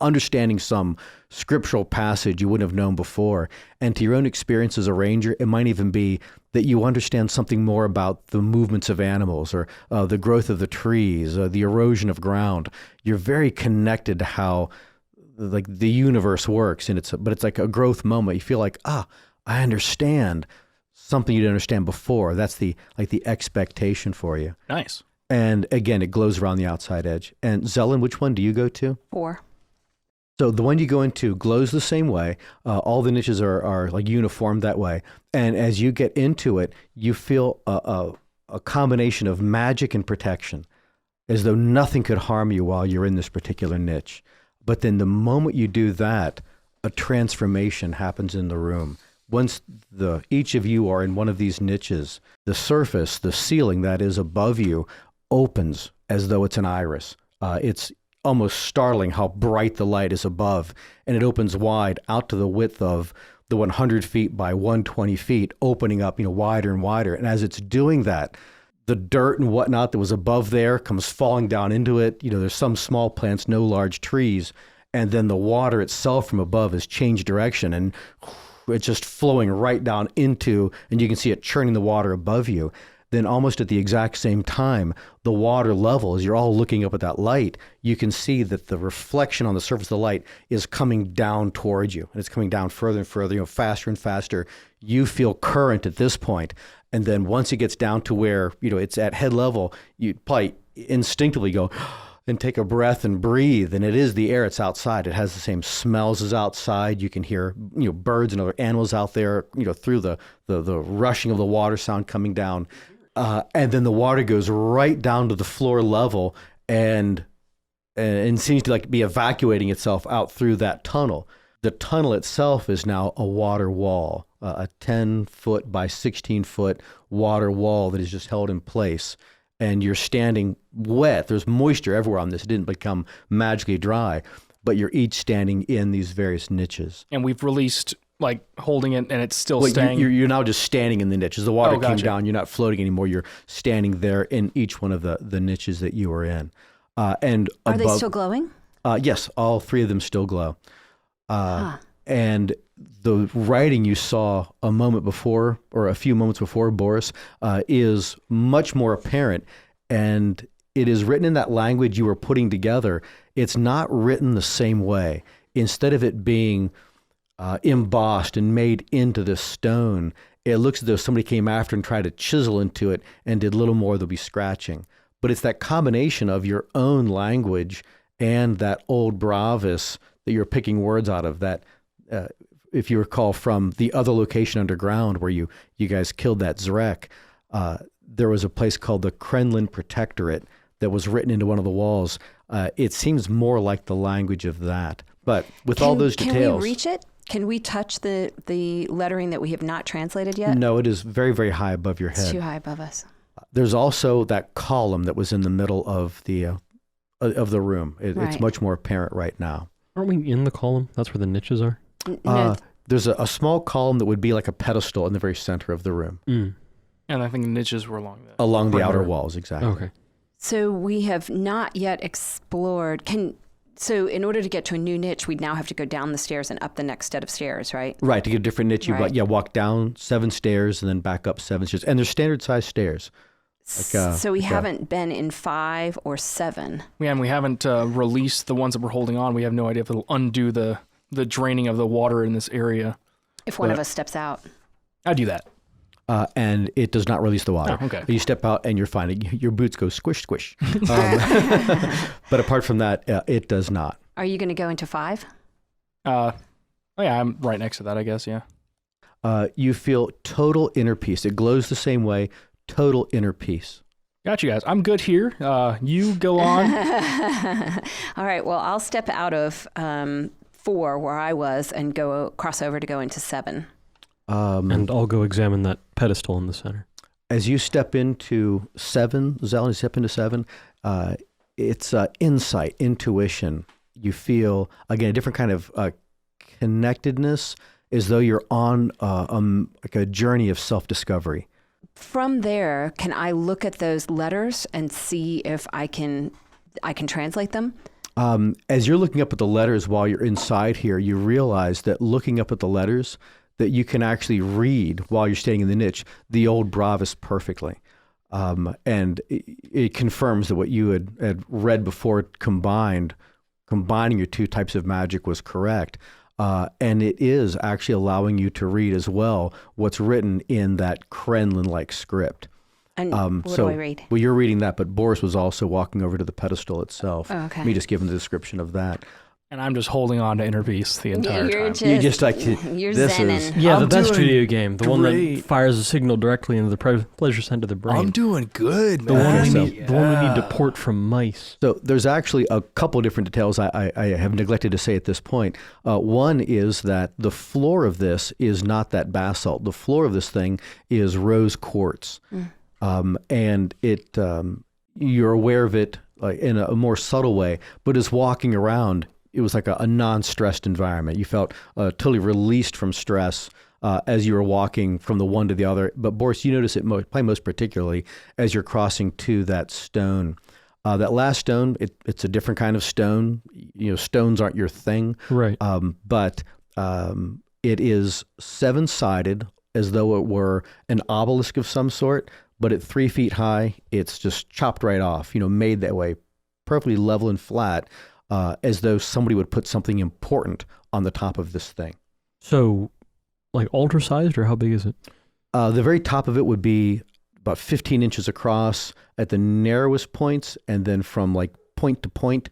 understanding some scriptural passage you wouldn't have known before. And to your own experience as a ranger, it might even be that you understand something more about the movements of animals or the growth of the trees, the erosion of ground. You're very connected to how like the universe works, and but it's like a growth moment. You feel like, I understand something you didn't understand before. That's the expectation for you. Nice. And again, it glows around the outside edge. And Zelen, which one do you go to? 4. So the one you go into glows the same way. All the niches are like uniform that way. And as you get into it, you feel a combination of magic and protection, as though nothing could harm you while you're in this particular niche. But then the moment you do that, a transformation happens in the room. Once each of you are in one of these niches, the surface, the ceiling that is above you, opens as though it's an iris. It's almost startling how bright the light is above, and it opens wide out to the width of the 100 feet by 120 feet, opening up, wider and wider. And as it's doing that, the dirt and whatnot that was above there comes falling down into it. There's some small plants, no large trees, and then the water itself from above has changed direction, and it's just flowing right down into, and you can see it churning the water above you. Then almost at the exact same time, the water level, as you're all looking up at that light, you can see that the reflection on the surface of the light is coming down towards you. And it's coming down further and further, faster and faster. You feel current at this point. And then once it gets down to where, it's at head level, you probably instinctively go and take a breath and breathe. And it is the air, it's outside. It has the same smells as outside. You can hear, birds and other animals out there, through the rushing of the water sound coming down. And then the water goes right down to the floor level and seems to like be evacuating itself out through that tunnel. The tunnel itself is now a water wall, a 10-foot by 16-foot water wall that is just held in place. And you're standing wet. There's moisture everywhere on this. It didn't become magically dry, but you're each standing in these various niches. And we've released, holding it, and it's still Well, staying. you're now just standing in the niches. The water came gotcha. down. You're not floating anymore. You're standing there in each one of the niches that you were in. And Are above, they still glowing? Yes, all 3 of them still glow. And the writing you saw a moment before, or a few moments before, Boris, is much more apparent. And it is written in that language you were putting together. It's not written the same way. Instead of it being embossed and made into this stone, it looks as though somebody came after and tried to chisel into it and did little more than be scratching. But it's that combination of your own language and that old Bravis that you're picking words out of, that if you recall from the other location underground where you guys killed that Zrek, there was a place called the Kremlin Protectorate that was written into one of the walls. It seems more like the language of that. But with all those details... Can we reach it? Can we touch the lettering that we have not translated yet? No, it is very, very high above your head. It's too high above us. There's also that column that was in the middle of the room. It's Right. much more apparent right now. Aren't we in the column? That's where the niches are. No, There's a small column that would be like a pedestal in the very center of the room, Mm. And I think the niches were along the along the outer perimeter. walls, exactly. Okay. so we have not yet explored. So in order to get to a new niche, we'd now have to go down the stairs and up the next set of stairs, right? Right, to get a different niche, you Right. walk down 7 stairs and then back up 7 stairs. And they're standard size stairs. So we like a- haven't been in 5 or 7. We haven't released the ones that we're holding on. We have no idea if it'll undo the draining of the water in this area. If one of But- us steps out. I do that. And it does not release the water. Oh, okay. You step out and you're fine. Your boots go squish, squish. But apart from that, it does not. Are you going to go into 5? Oh yeah, I'm right next to that, I guess. Yeah. You feel total inner peace. It glows the same way, total inner peace. Got you guys. I'm good here. You go on. All right. Well, I'll step out of 4 where I was and cross over to go into 7. And I'll go examine that pedestal in the center. As you step into 7, Zelen, you step into 7, it's insight, intuition. You feel, again, a different kind of connectedness, as though you're on like a journey of self-discovery. From there, can I look at those letters and see if I can translate them? As you're looking up at the letters while you're inside here, you realize that looking up at the letters, that you can actually read while you're staying in the niche, the old Bravis perfectly. And it confirms that what you had read before combining your 2 types of magic was correct. And it is actually allowing you to read as well what's written in that Kremlin-like script. And what do I read? Well, you're reading that, but Boris was also walking over to the pedestal itself. Oh, okay. Me just giving the description of that. And I'm just holding on to inner peace the entire You're time. just, You just like to, you're this zenning. is- Yeah, the I'm best doing video game. The one that great. fires a signal directly into the pleasure center of the brain. doing good, the one we so- need. The one we need to port from mice. So there's actually a couple different details I have neglected to say at this point. One is that the floor of this is not that basalt. The floor of this thing is rose quartz. And it you're aware of it in a more subtle way, but as walking around, it was like a non-stressed environment. You felt totally released from stress as you were walking from the one to the other. But Boris, you notice it probably most particularly as you're crossing to that stone. That last stone, it's a different kind of stone. You know, stones aren't your thing. Right. But it is 7-sided, as though it were an obelisk of some sort, but at 3 feet high, it's just chopped right off, made that way, perfectly level and flat, as though somebody would put something important on the top of this thing. So, like altar sized, or how big is it? The very top of it would be about 15 inches across at the narrowest points, and then from like point to point,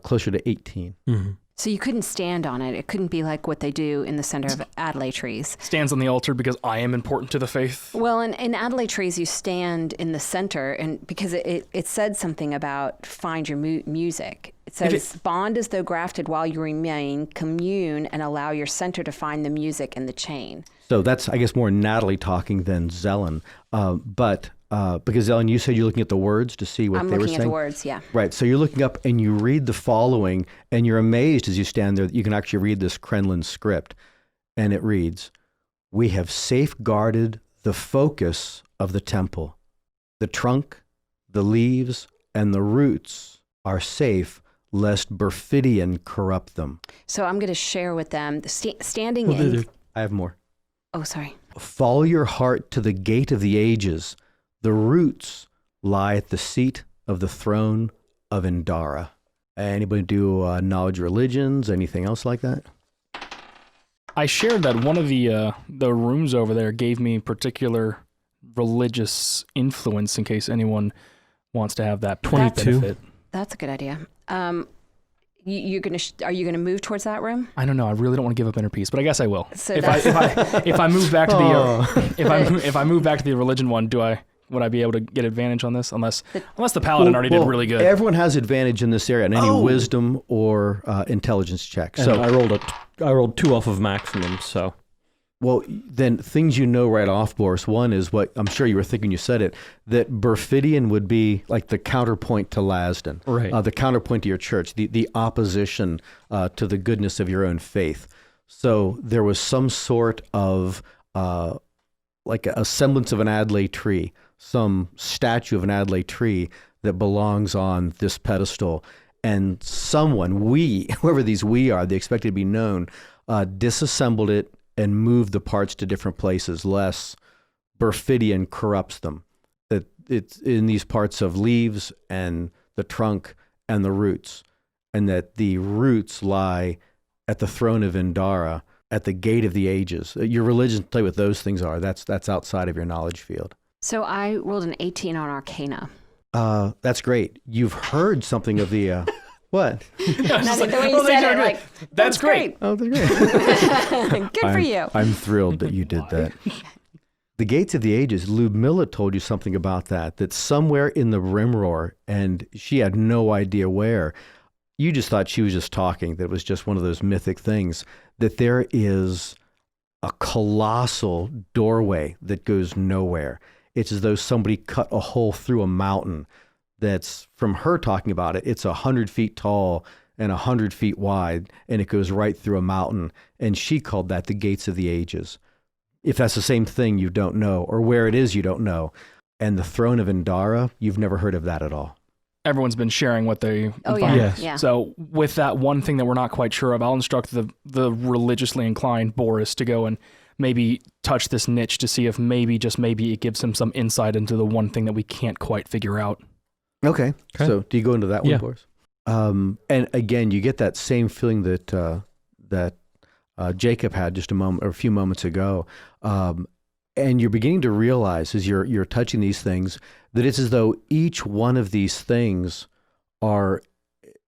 closer to 18. Mm-hmm. So you couldn't stand on it. It couldn't be like what they do in the center of Adelaide trees. Stands on the altar because I am important to the faith. Well, in Adelaide trees, you stand in the center, and because it said something about find your music. It says, bond as though grafted while you remain, commune, and allow your center to find the music in the chain. So that's, I guess, more Natalie talking than Zelen. But because Zelen, you said you're looking at the words to see what I'm they were looking saying. at the words, yeah. Right. So you're looking up and you read the following, and you're amazed as you stand there that you can actually read this Kremlin script. And it reads, "We have safeguarded the focus of the temple. The trunk, the leaves, and the roots are safe, lest Berfidian corrupt them." So I'm going to share with them, standing in... I have more. Oh, sorry. "Follow your heart to the gate of the ages. The roots lie at the seat of the throne of Indara." Anybody do knowledge religions, anything else like that? I shared that one of the rooms over there gave me particular religious influence in case wants to have that 22. benefit. That's a good idea. You're gonna are you gonna move towards that room? I don't know. I really don't want to give up inner peace, but I guess I will. So if I move back to the Oh. if I move back to the religion one, would I be able to get advantage on this? Unless the paladin already did really good. Everyone has advantage in this area on any wisdom or intelligence check. So So I rolled 2 off of maximum, so Well, then things you know right off, Boris. One is what I'm sure you were thinking you said it, that Berfidian would be like the counterpoint to Lasden, Right. The counterpoint to your church, the opposition to the goodness of your own faith. So there was some sort of like a semblance of an Adlai tree, some statue of an Adlai tree that belongs on this pedestal. And someone, whoever these we are, they expected to be known, disassembled it and moved the parts to different places, lest Berfidian corrupts them. That it's in these parts of leaves and the trunk and the roots, and that the roots lie at the throne of Indara, at the gate of the ages. Your religion tell you what those things are. That's outside of your knowledge field. So I rolled an 18 on Arcana. That's great. You've heard something of the what? Nothing. The way you said it, like, That's great. Oh, they're great. Good for you. I'm thrilled that you did that. The gates of the ages, Ludmilla told you something about that somewhere in the Brimroar, and she had no idea where. You just thought she was just talking, that it was just one of those mythic things, that there is a colossal doorway that goes nowhere. It's as though somebody cut a hole through a mountain that's, from her talking about it, it's 100 feet tall and 100 feet wide, and it goes right through a mountain. And she called that the gates of the ages. If that's the same thing, you don't know, or where it is, you don't know. And the throne of Indara, you've never heard of that at all. Everyone's been sharing what they Oh, find. yeah. Yes. Yeah. So with that one thing that we're not quite sure of, I'll instruct the religiously inclined Boris to go and maybe touch this niche to see if maybe, just maybe, it gives him some insight into the one thing that we can't quite figure out. Okay. So do you go into that one, Yeah. Boris? And again, you get that same feeling that Jacob had just a few moments ago. And you're beginning to realize as you're touching these things that it's as though each one of these things are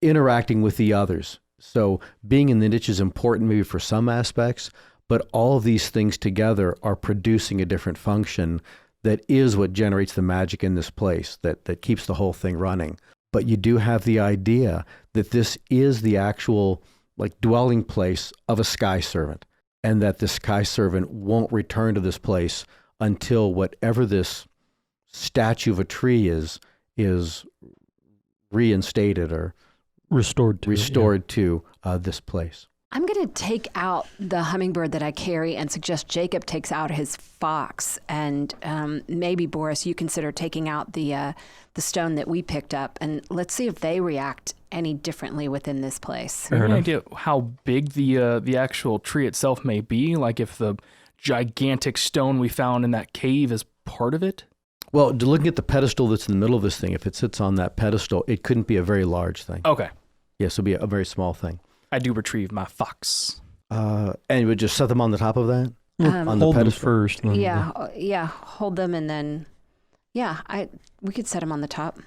interacting with the others. So being in the niche is important maybe for some aspects, but all of these things together are producing a different function that is what generates the magic in this place, that keeps the whole thing running. But you do have the idea that this is the actual like dwelling place of a sky servant, and that the sky servant won't return to this place until whatever this statue of a tree is reinstated or Restored to this place. I'm going to take out the hummingbird that I carry and suggest Jacob takes out his fox. And maybe, Boris, you consider taking out the stone that we picked up. And let's see if they react any differently within this place. Have you any idea how big the actual tree itself may be? Like if the gigantic stone we found in that cave is part of it? Well, looking at the pedestal that's in the middle of this thing, if it sits on that pedestal, it couldn't be a very large thing. Okay. Yes, it'll be a very small thing. I do retrieve my fox. And you would just set them on the top of that? On the Hold them pedestal? first. and then- Yeah, hold them and then, we could set them on the top.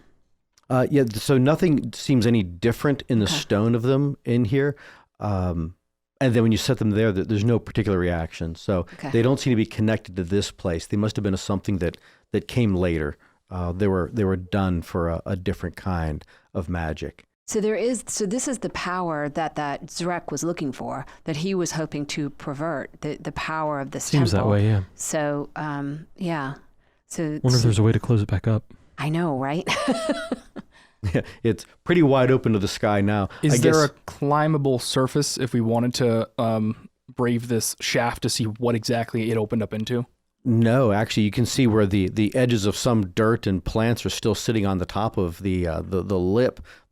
So nothing seems any different in the stone of them in here. And then when you set them there, there's no particular reaction. So they don't seem to be connected to this place. They must have been something that came later. They were done for a different kind of magic. So this is the power that Zrek was looking for, that he was hoping to pervert, the power of this Seems temple. that way, yeah. So, So Wonder if there's a way to close it back up. I know, right? Yeah, it's pretty wide open to the sky now. Is there a climbable surface if we wanted to brave this shaft to see what exactly it opened up into? No, actually, you can see where the edges of some dirt and plants are still sitting on the top of the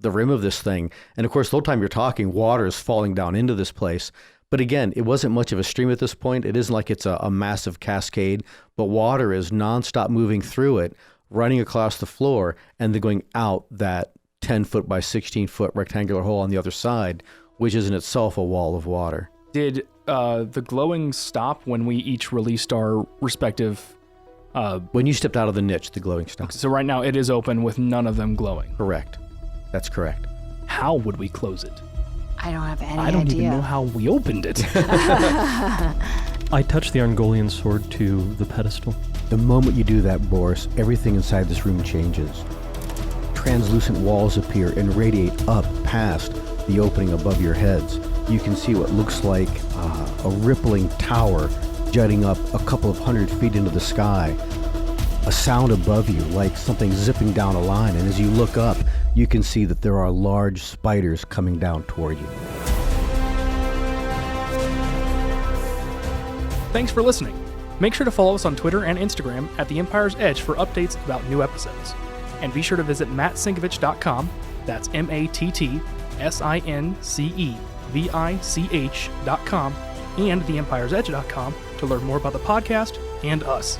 rim of this thing. And of course, the whole time you're talking, water is falling down into this place. But again, it wasn't much of a stream at this point. It isn't like it's a massive cascade, but water is nonstop moving through it, running across the floor, and then going out that 10-foot by 16-foot rectangular hole on the other side, which is in itself a wall of water. Did the glowing stop when we each released our respective... When you stepped out of the niche, the glowing stopped. So right now it is open with none of them glowing. Correct. That's correct. How would we close it? I don't have any idea. I don't even know how we opened it. I touch the Argolian sword to the pedestal. The moment you do that, Boris, everything inside this room changes. Translucent walls appear and radiate up past the opening above your heads. You can see what looks like a rippling tower jutting up a couple of 100 feet into the sky, a sound above you like something zipping down a line, and as you look up, you can see that there are large spiders coming down toward you. Thanks for listening. Make sure to follow us on Twitter and Instagram at The Empire's Edge for updates about new episodes. And be sure to visit mattsinkovich.com, that's MattSinkevich.com, and TheEmpire'sEdge.com to learn more about the podcast and us.